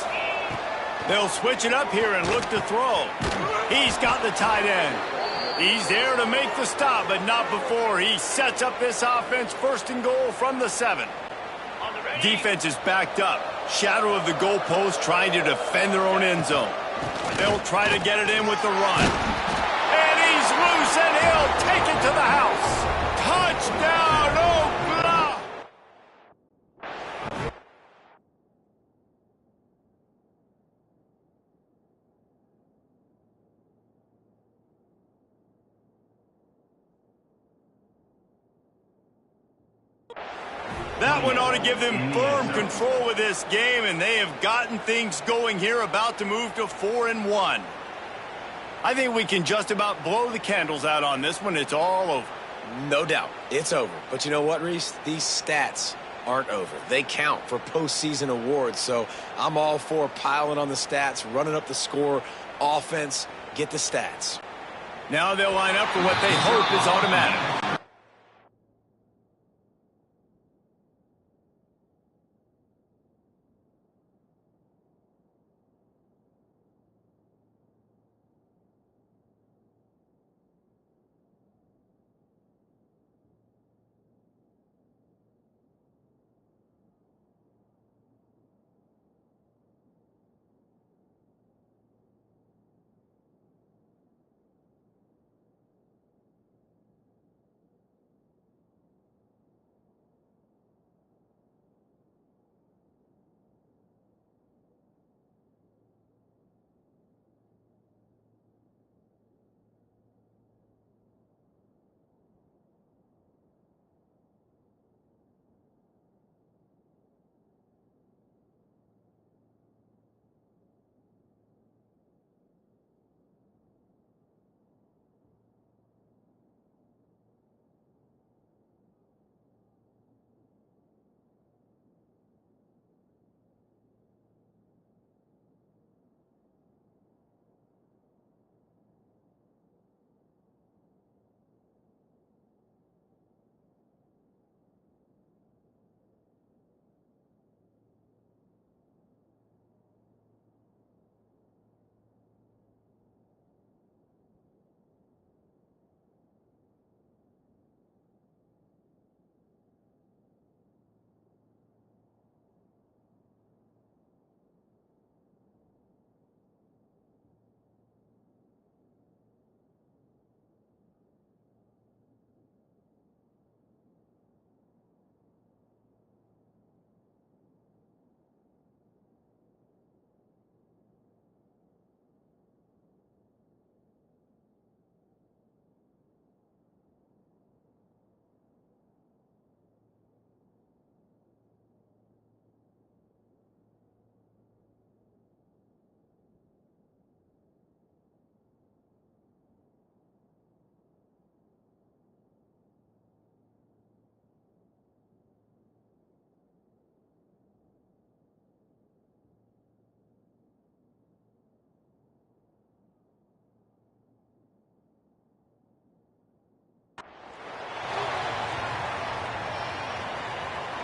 They'll switch it up here and look to throw. He's got the tight end. He's there to make the stop, but not before he sets up this offense 1st and goal from the 7. Defense is backed up. Shadow of the goalpost trying to defend their own end zone. They'll try to get it in with the run. And he's loose, and he'll take it to the house. Touchdown, Oklahoma! That one ought to give them firm control with this game, and they have gotten things going here, about to move to 4-1. I think we can just about blow the candles out on this one. It's all over. No doubt, it's over. But you know what, Reese? These stats aren't over. They count for postseason awards, so I'm all for piling on the stats, running up the score, offense, get the stats. Now they'll line up for what they hope is automatic.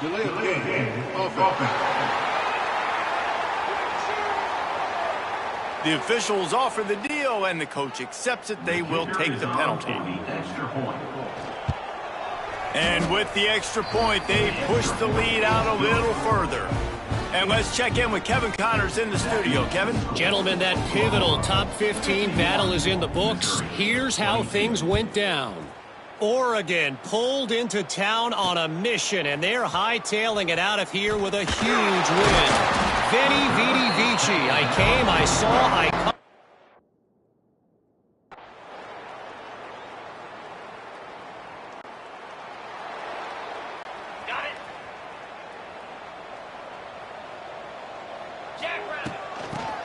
Delay of game. Offense. The officials offer the deal, and the coach accepts it. They will take the penalty. And with the extra point, they push the lead out a little further. And let's check in with Kevin Connors in the studio. Kevin? Gentlemen, that pivotal top 15 battle is in the books. Here's how things went down. Oregon pulled into town on a mission, and they're hightailing it out of here with a huge win. Veni, Vidi, Vici. I came, I saw, I come.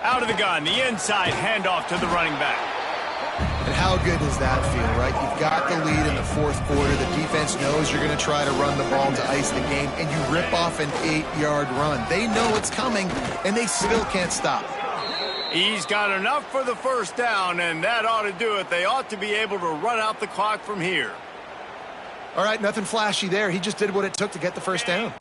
Out of the gun, the inside handoff to the running back. And how good does that feel, right? You've got the lead in the fourth quarter. The defense knows you're going to try to run the ball to ice the game, and you rip off an 8-yard run. They know it's coming, and they still can't stop. He's got enough for the first down, and that ought to do it. They ought to be able to run out the clock from here. All right, nothing flashy there. He just did what it took to get the first down.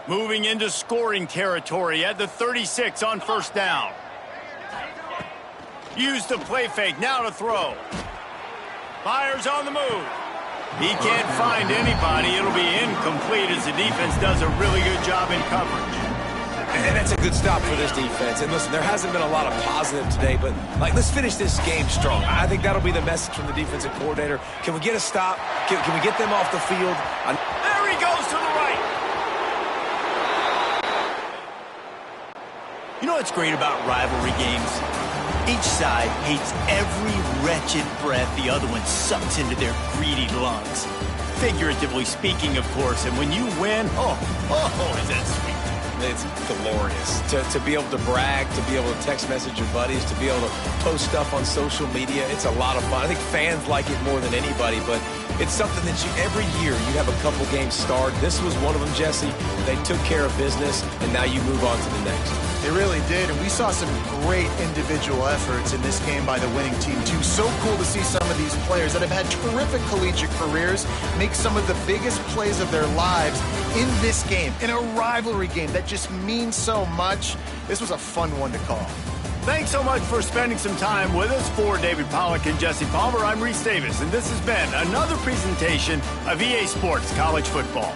Moving into scoring territory at the 36 on first down. Use the play fake, now to throw. Fires on the move. He can't find anybody. It'll be incomplete as the defense does a really good job in coverage. And that's a good stop for this defense. And listen, there hasn't been a lot of positive today, but let's finish this game strong. I think that'll be the message from the defensive coordinator. Can we get a stop? Can we get them off the field? There he goes to the right. You know what's great about rivalry games? Each side hates every wretched breath the other one sucks into their greedy lungs. Figuratively speaking, of course, and when you win, is that sweet. It's glorious to be able to brag, to be able to text message your buddies, to be able to post stuff on social media. It's a lot of fun. I think fans like it more than anybody, but it's something that every year you have a couple games start. This was one of them, Jesse. They took care of business, and now you move on to the next. They really did, and we saw some great individual efforts in this game by the winning team, too. So cool to see some of these players that have had terrific collegiate careers make some of the biggest plays of their lives in this game, in a rivalry game that just means so much. This was a fun one to call. Thanks so much for spending some time with us. For David Pollack and Jesse Palmer, I'm Reese Davis, and this has been another presentation of EA Sports College Football.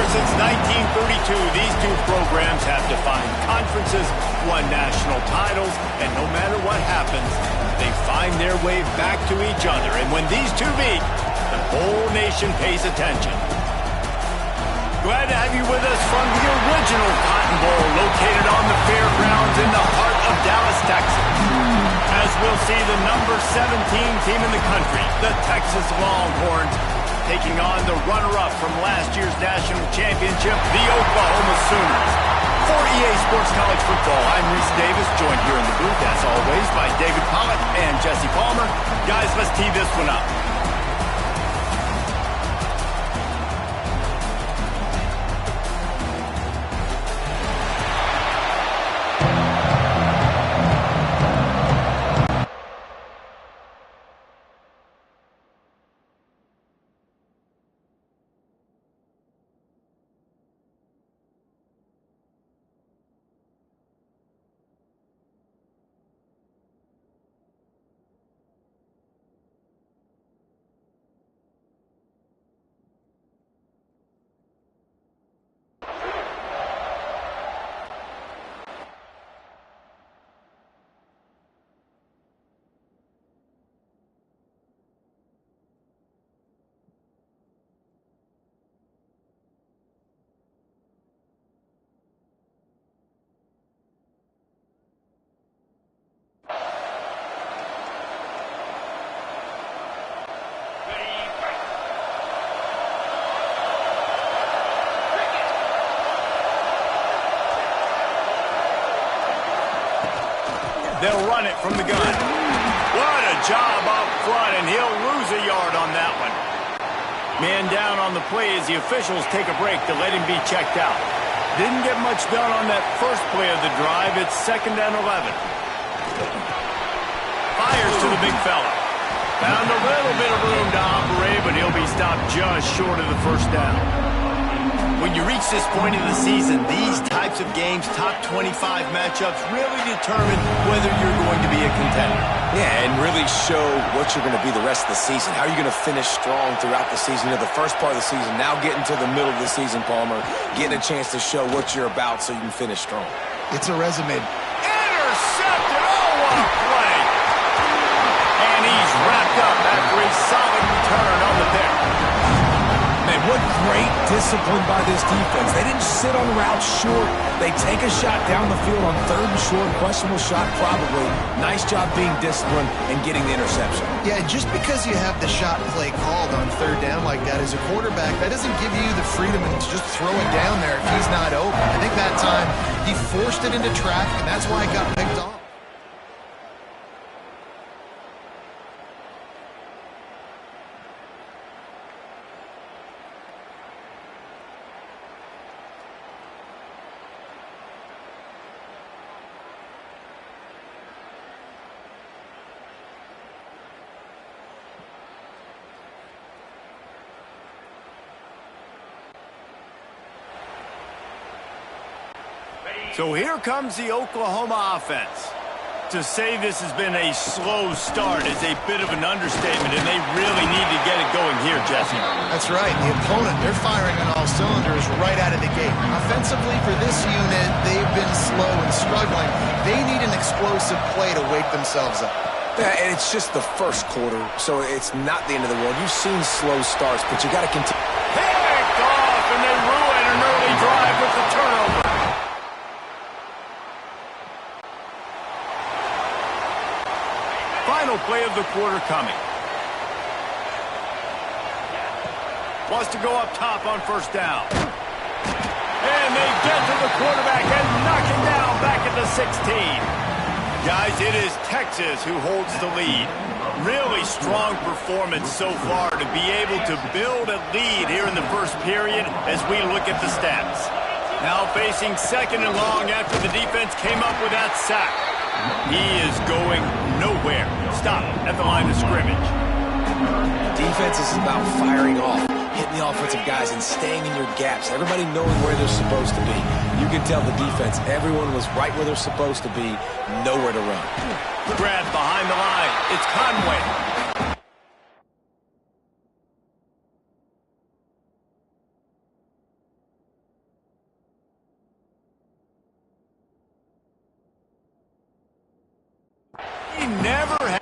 Since 1932, these two programs have defined conferences, won national titles, and no matter what happens, they find their way back to each other. And when these two meet, the whole nation pays attention. Glad to have you with us from the original Cotton Bowl, located on the fairgrounds in the heart of Dallas, Texas. As we'll see the number 17 team in the country, the Texas Longhorns, taking on the runner-up from last year's national championship, the Oklahoma Sooners. For EA Sports College Football, I'm Reese Davis, joined here in the booth, as always, by David Pollack and Jesse Palmer. Guys, let's tee this one up. They'll run it from the gun. What a job up front, and he'll lose a yard on that one. Man down on the play as the officials take a break to let him be checked out. Didn't get much done on that first play of the drive. It's 2nd and 11. Fires to the big fella. Found a little bit of room to operate, but he'll be stopped just short of the first down. When you reach this point in the season, these types of games, top 25 matchups, really determine whether you're going to be a contender. Yeah, and really show what you're going to be the rest of the season. How are you going to finish strong throughout the season? You know, the first part of the season, now getting to the middle of the season, Palmer, getting a chance to show what you're about so you can finish strong. It's a resume. Intercepted! Oh, what a play! And he's wrapped up after a solid return on the pick. Man, what great discipline by this defense. They didn't sit on routes short. They take a shot down the field on 3rd and short. Questionable shot, probably. Nice job being disciplined and getting the interception. Yeah, just because you have the shot play called on 3rd down like that as a quarterback, that doesn't give you the freedom to just throw it down there if he's not open. I think that time he forced it into traffic, and that's why it got picked off. So here comes the Oklahoma offense. To say this has been a slow start is a bit of an understatement, and they really need to get it going here, Jesse. That's right. The opponent, they're firing on all cylinders right out of the gate. Offensively, for this unit, they've been slow and struggling. They need an explosive play to wake themselves up. Yeah, and it's just the first quarter, so it's not the end of the world. You've seen slow starts, but you got to continue. Picked off, and they ruin an early drive with the turnover. Final play of the quarter coming. Wants to go up top on 1st down. And they get to the quarterback and knock him down back at the 16. Guys, it is Texas who holds the lead. Really strong performance so far to be able to build a lead here in the first period as we look at the stats. Now facing 2nd and long after the defense came up with that sack. He is going nowhere. Stop at the line of scrimmage. Defense is about firing off, hitting the offensive guys and staying in your gaps. Everybody knowing where they're supposed to be. You can tell the defense, everyone was right where they're supposed to be, nowhere to run. Grab behind the line. It's Conway. He never had.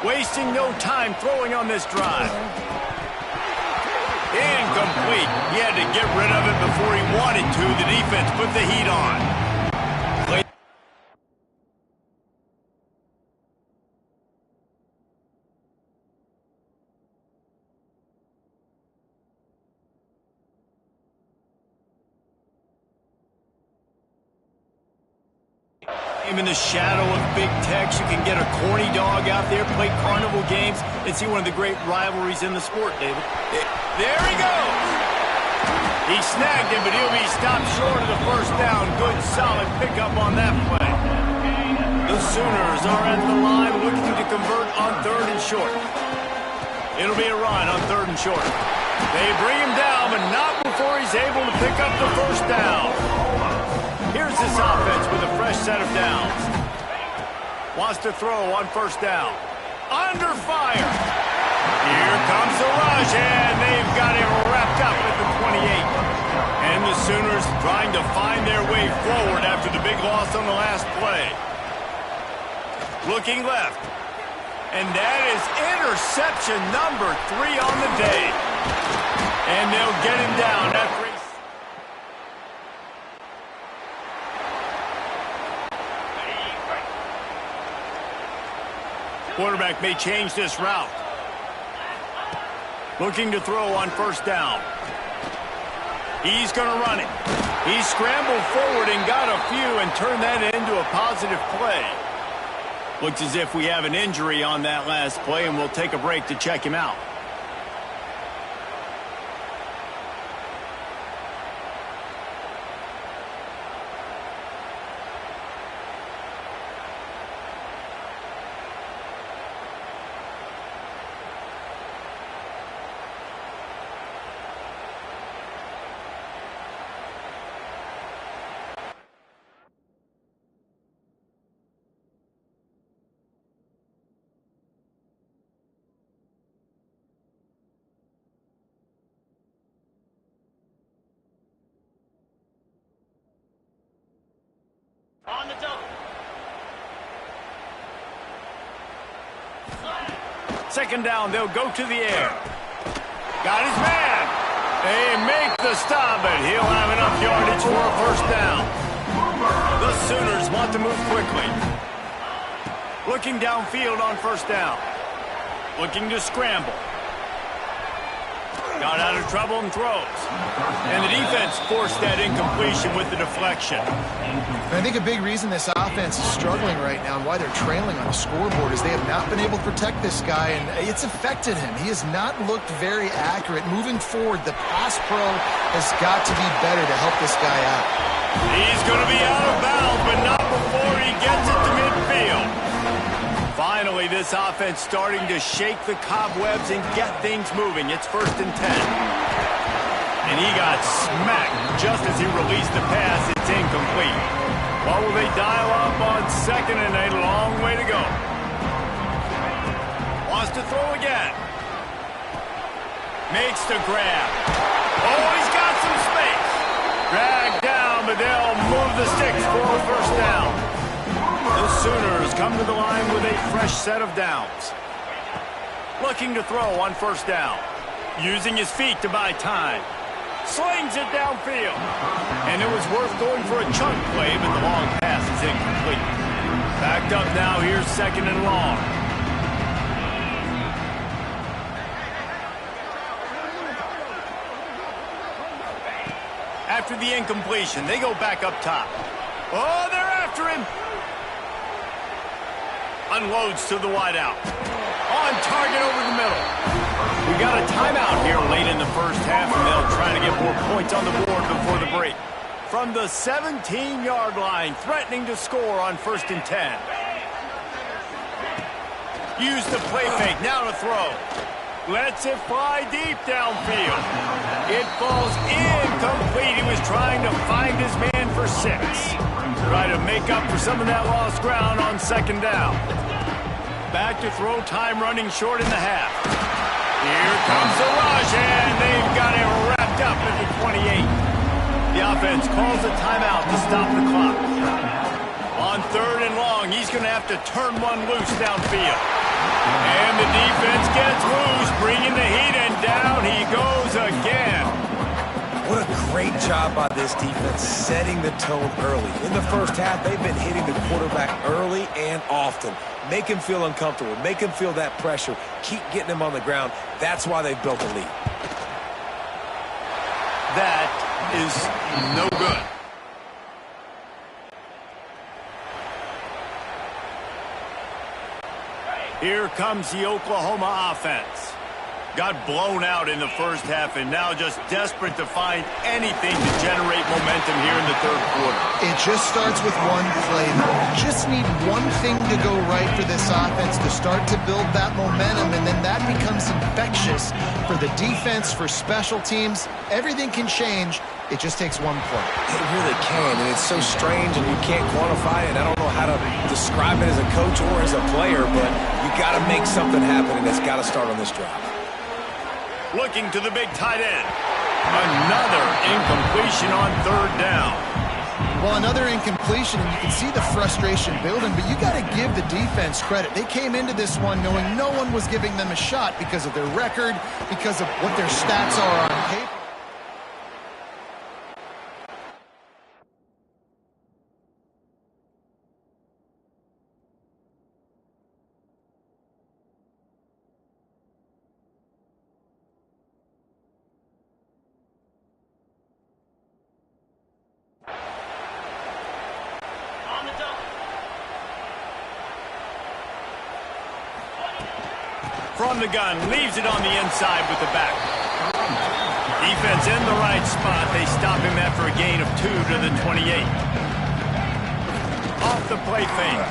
Wasting no time throwing on this drive. Incomplete. He had to get rid of it before he wanted to. The defense put the heat on. In the shadow of Big Tex, you can get a corny dog out there, play carnival games, and see one of the great rivalries in the sport, David. There he goes! He snagged him, but he'll be stopped short of the first down. Good, solid pickup on that play. The Sooners are at the line looking to convert on 3rd and short. It'll be a run on 3rd and short. They bring him down, but not before he's able to pick up the first down. Here's this offense with a fresh set of downs. Wants to throw on 1st down. Under fire. Here comes the rush, and they've got him wrapped up at the 28. And the Sooners trying to find their way forward after the big loss on the last play. Looking left. And that is interception number 3 on the day. And they'll get him down after he... Quarterback may change this route. Looking to throw on 1st down. He's going to run it. He scrambled forward and got a few and turned that into a positive play. Looks as if we have an injury on that last play, and we'll take a break to check him out. On the double. Second down, they'll go to the air. Got his man. They make the stop, but he'll have enough yardage for a 1st down. The Sooners want to move quickly. Looking downfield on 1st down. Looking to scramble. Got out of trouble and throws. And the defense forced that incompletion with the deflection. I think a big reason this offense is struggling right now and why they're trailing on the scoreboard is they have not been able to protect this guy, and it's affected him. He has not looked very accurate. Moving forward, the pass pro has got to be better to help this guy out. He's going to be out of bounds, but not before he gets it to midfield. Finally, this offense starting to shake the cobwebs and get things moving. It's 1st and 10. And he got smacked just as he released the pass. It's incomplete. What will they dial up on 2nd and a long way to go? Wants to throw again. Makes the grab. Oh, he's got some space. Dragged down, but they'll move the sticks for a 1st down. The Sooners come to the line with a fresh set of downs. Looking to throw on 1st down. Using his feet to buy time. Slings it downfield. And it was worth going for a chunk play, but the long pass is incomplete. Backed up now, here's 2nd and long. After the incompletion, they go back up top. Oh, they're after him. Unloads to the wideout. On target over the middle. We got a timeout here late in the 1st half, and they'll try to get more points on the board before the break. From the 17-yard line, threatening to score on 1st and 10. Use the play fake, now to throw. Lets it fly deep downfield. It falls incomplete. He was trying to find his man for 6. Try to make up for some of that lost ground on 2nd down. Back to throw, time running short in the half. Here comes the rush, and they've got it wrapped up at the 28. The offense calls a timeout to stop the clock. On on 3rd and long. He's going to have to turn one loose downfield. And the defense gets loose, bringing the heat, and down he goes again. What a great job by this defense setting the tone early. In the first half, they've been hitting the quarterback early and often. Make him feel uncomfortable. Make him feel that pressure. Keep getting him on the ground. That's why they've built a lead. That is no good. Here comes the Oklahoma offense. Got blown out in the first half and now just desperate to find anything to generate momentum here in the 3rd quarter. It just starts with one play. You just need one thing to go right for this offense to start to build that momentum, and then that becomes infectious for the defense, for special teams. Everything can change. It just takes one play. It really can, and it's so strange, and you can't quantify it. I don't know how to describe it as a coach or as a player, but you got to make something happen, and it's got to start on this drive. Looking to the big tight end. Another incompletion on 3rd down. Well, another incompletion, and you can see the frustration building, but you got to give the defense credit. They came into this one knowing no one was giving them a shot because of their record, because of what their stats are on paper. From the gun, leaves it on the inside with the back. Defense in the right spot. They stop him after a gain of 2 to the 28. Off the play fake.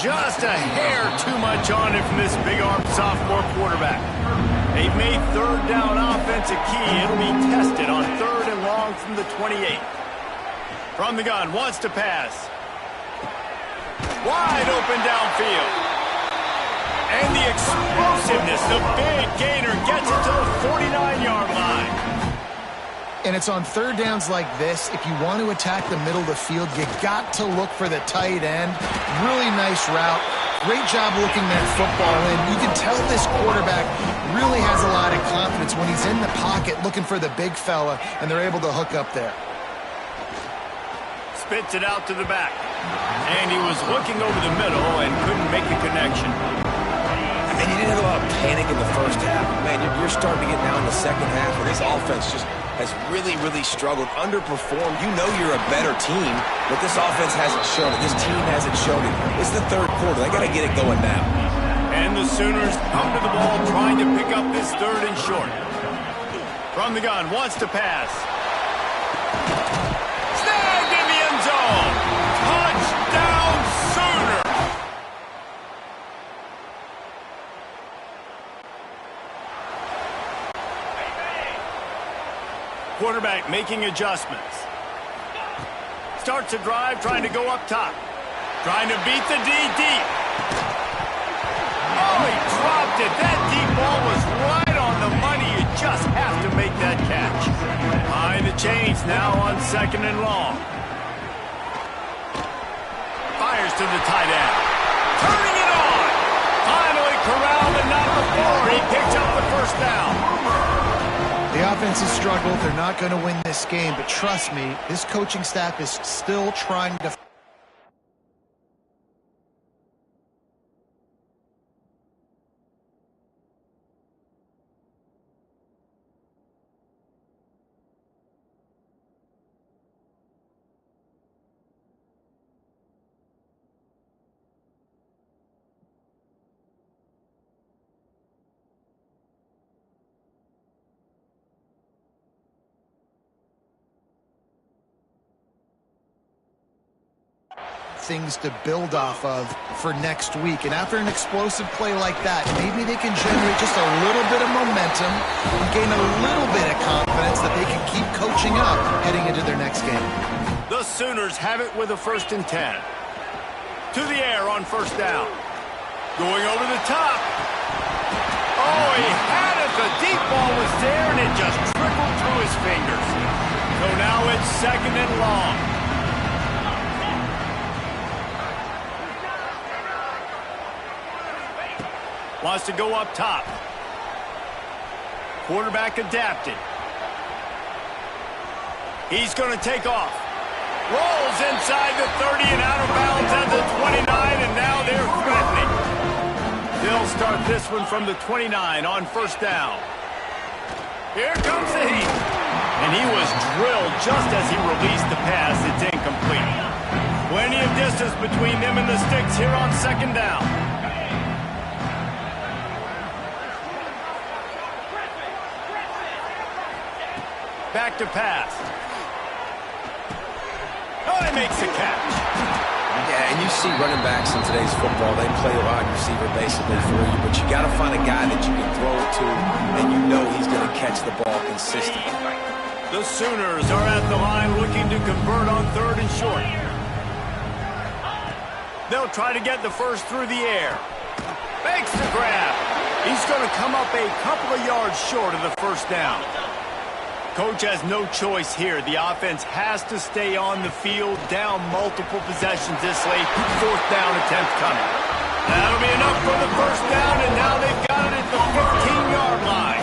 Just a hair too much on it from this big-arm sophomore quarterback. They've made 3rd down offense a key. It'll be tested on 3rd and long from the 28. From the gun, wants to pass. Wide open downfield. And the explosiveness, the big gainer gets it to the 49-yard line. And it's on 3rd downs like this. If you want to attack the middle of the field, you got to look for the tight end. Really nice route. Great job looking that football in. You can tell this quarterback really has a lot of confidence when he's in the pocket looking for the big fella, and they're able to hook up there. Spits it out to the back. And he was looking over the middle and couldn't make a connection. And you didn't have a lot of panic in the first half. Man, you're starting to get now in the second half where this offense just has really, really struggled, underperformed. You know you're a better team, but this offense hasn't shown it. This team hasn't shown it. It's the 3rd quarter. They got to get it going now. And the Sooners come to the ball trying to pick up this 3rd and short. From the gun, wants to pass. Snagged in the end zone. Touchdown, Sooner. Quarterback making adjustments. Starts a drive trying to go up top. Trying to beat the D deep. Oh, he dropped it. That deep ball was right on the money. You just have to make that catch. Behind the chains now on 2nd and long. Fires to the tight end. Turning it on. Finally corralled and not before. He picks up the 1st down. The offense has struggled. They're not going to win this game, but trust me, this coaching staff is still trying to things to build off of for next week. And after an explosive play like that, maybe they can generate just a little bit of momentum and gain a little bit of confidence that they can keep coaching up heading into their next game. The Sooners have it with a 1st and 10. To the air on 1st down. Going over the top. Oh, he had it. The deep ball was there, and it just trickled through his fingers. So now it's 2nd and long. Wants to go up top. Quarterback adapted. He's going to take off. Rolls inside the 30 and out of bounds at the 29, and now they're threatening. They'll start this one from the 29 on first down. Here comes the heat. And he was drilled just as he released the pass. It's incomplete. Plenty of distance between them and the sticks here on second down. Back to pass. Oh, he makes a catch. Yeah, and you see running backs in today's football, they play a wide receiver basically for you, but you got to find a guy that you can throw it to, and you know he's going to catch the ball consistently. The Sooners are at the line looking to convert on third and short. They'll try to get the first through the air. Makes the grab. He's going to come up a couple of yards short of the first down. Coach has no choice here. The offense has to stay on the field, down multiple possessions this late. Fourth down attempt coming. That'll be enough for the first down, and now they've got it at the 15-yard line.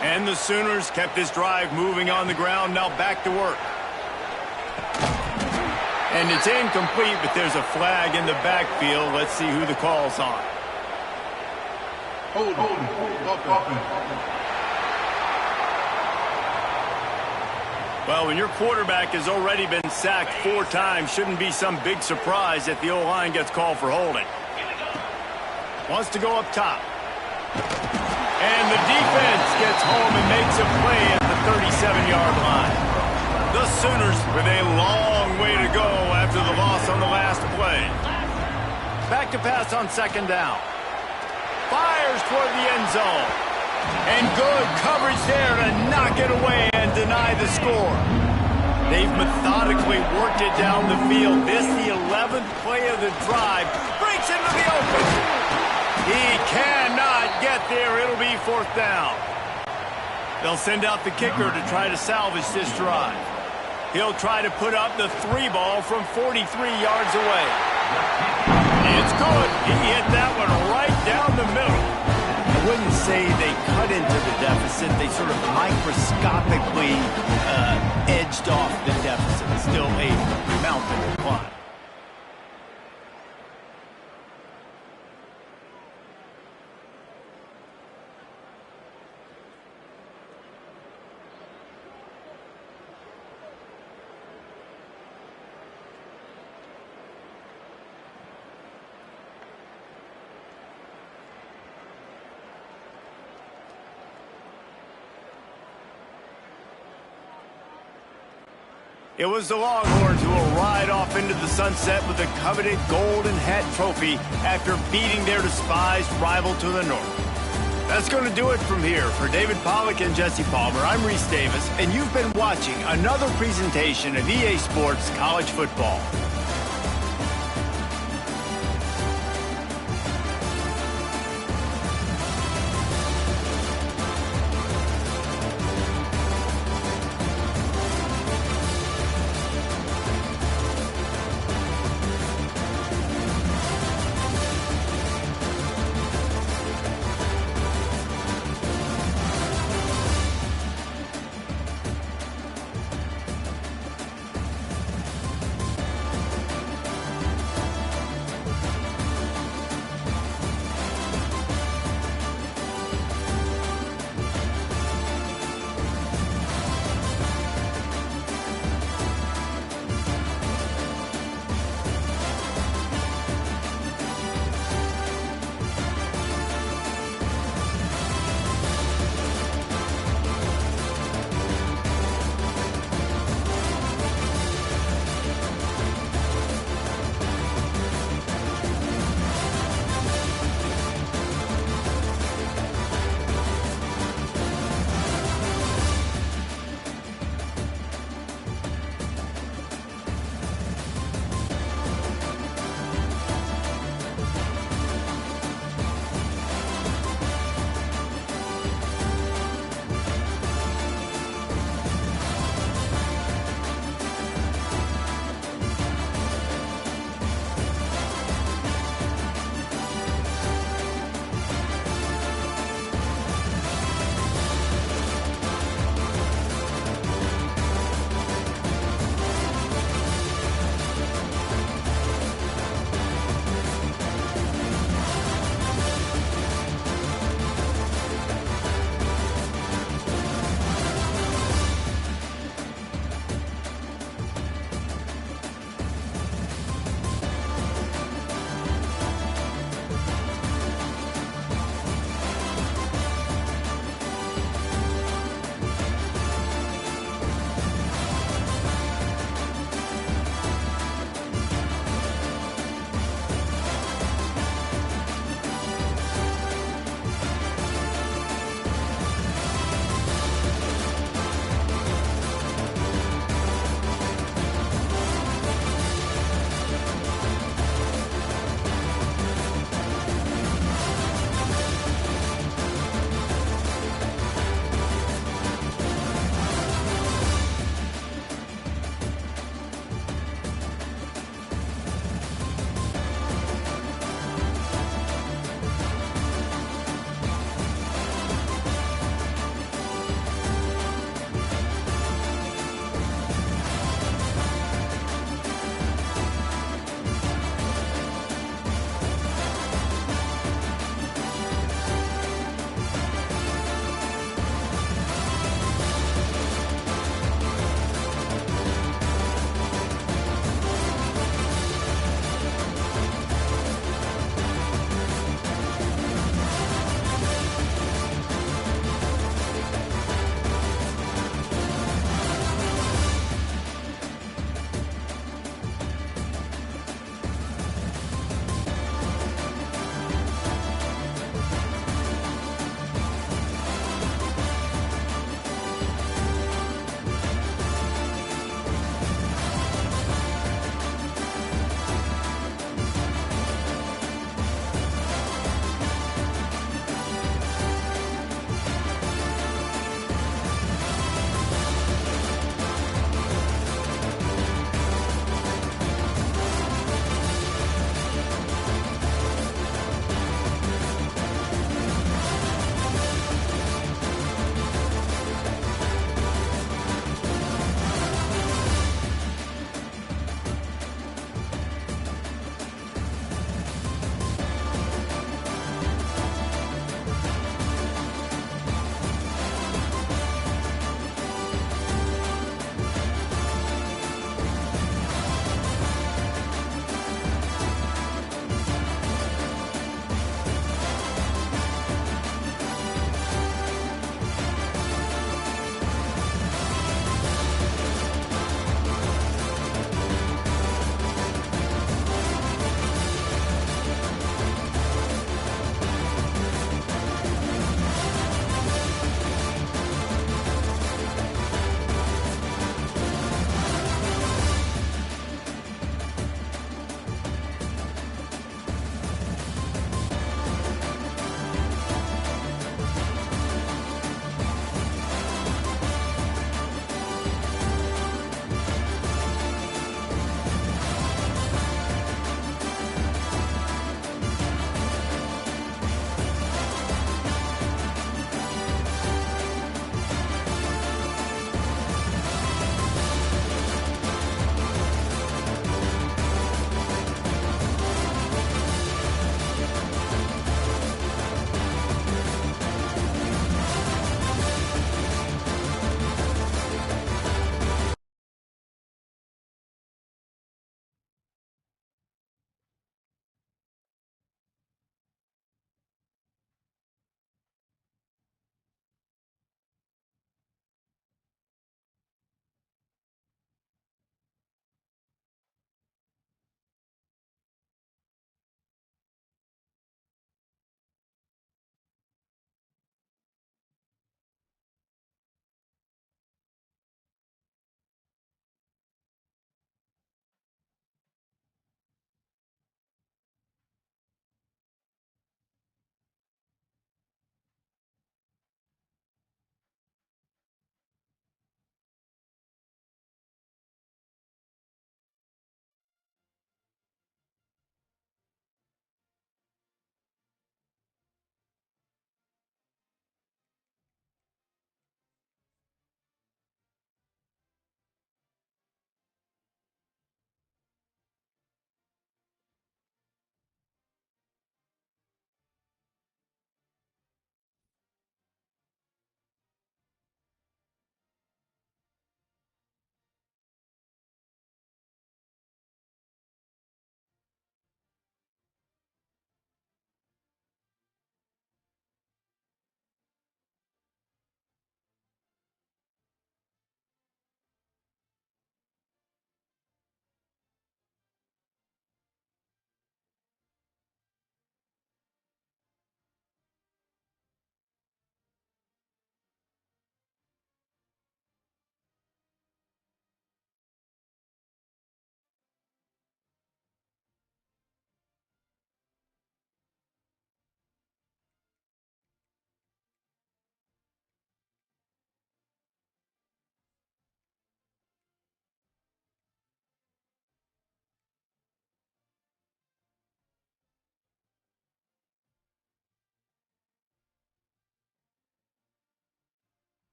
And the Sooners kept this drive moving on the ground, now back to work. And it's incomplete, but there's a flag in the backfield. Let's see who the call's on. Hold. Well, when your quarterback has already been sacked 4 times, shouldn't be some big surprise that the O-line gets called for holding. Wants to go up top. And the defense gets home and makes a play at the 37-yard line. The Sooners with a long way to go after the loss on the last play. Back to pass on second down. Fires toward the end zone. And good coverage there to knock it away and deny the score. They've methodically worked it down the field. This, the 11th play of the drive, breaks into the open. He cannot get there. It'll be fourth down. They'll send out the kicker to try to salvage this drive. He'll try to put up the 3 ball from 43 yards away. It's good. He hit that one right down the middle. I wouldn't say they cut into the deficit. They sort of microscopically edged off the deficit. Still a mountain to climb. It was the Longhorns who will ride off into the sunset with the coveted Golden Hat Trophy after beating their despised rival to the north. That's going to do it from here. For David Pollack and Jesse Palmer, I'm Reese Davis, and you've been watching another presentation of EA Sports College Football.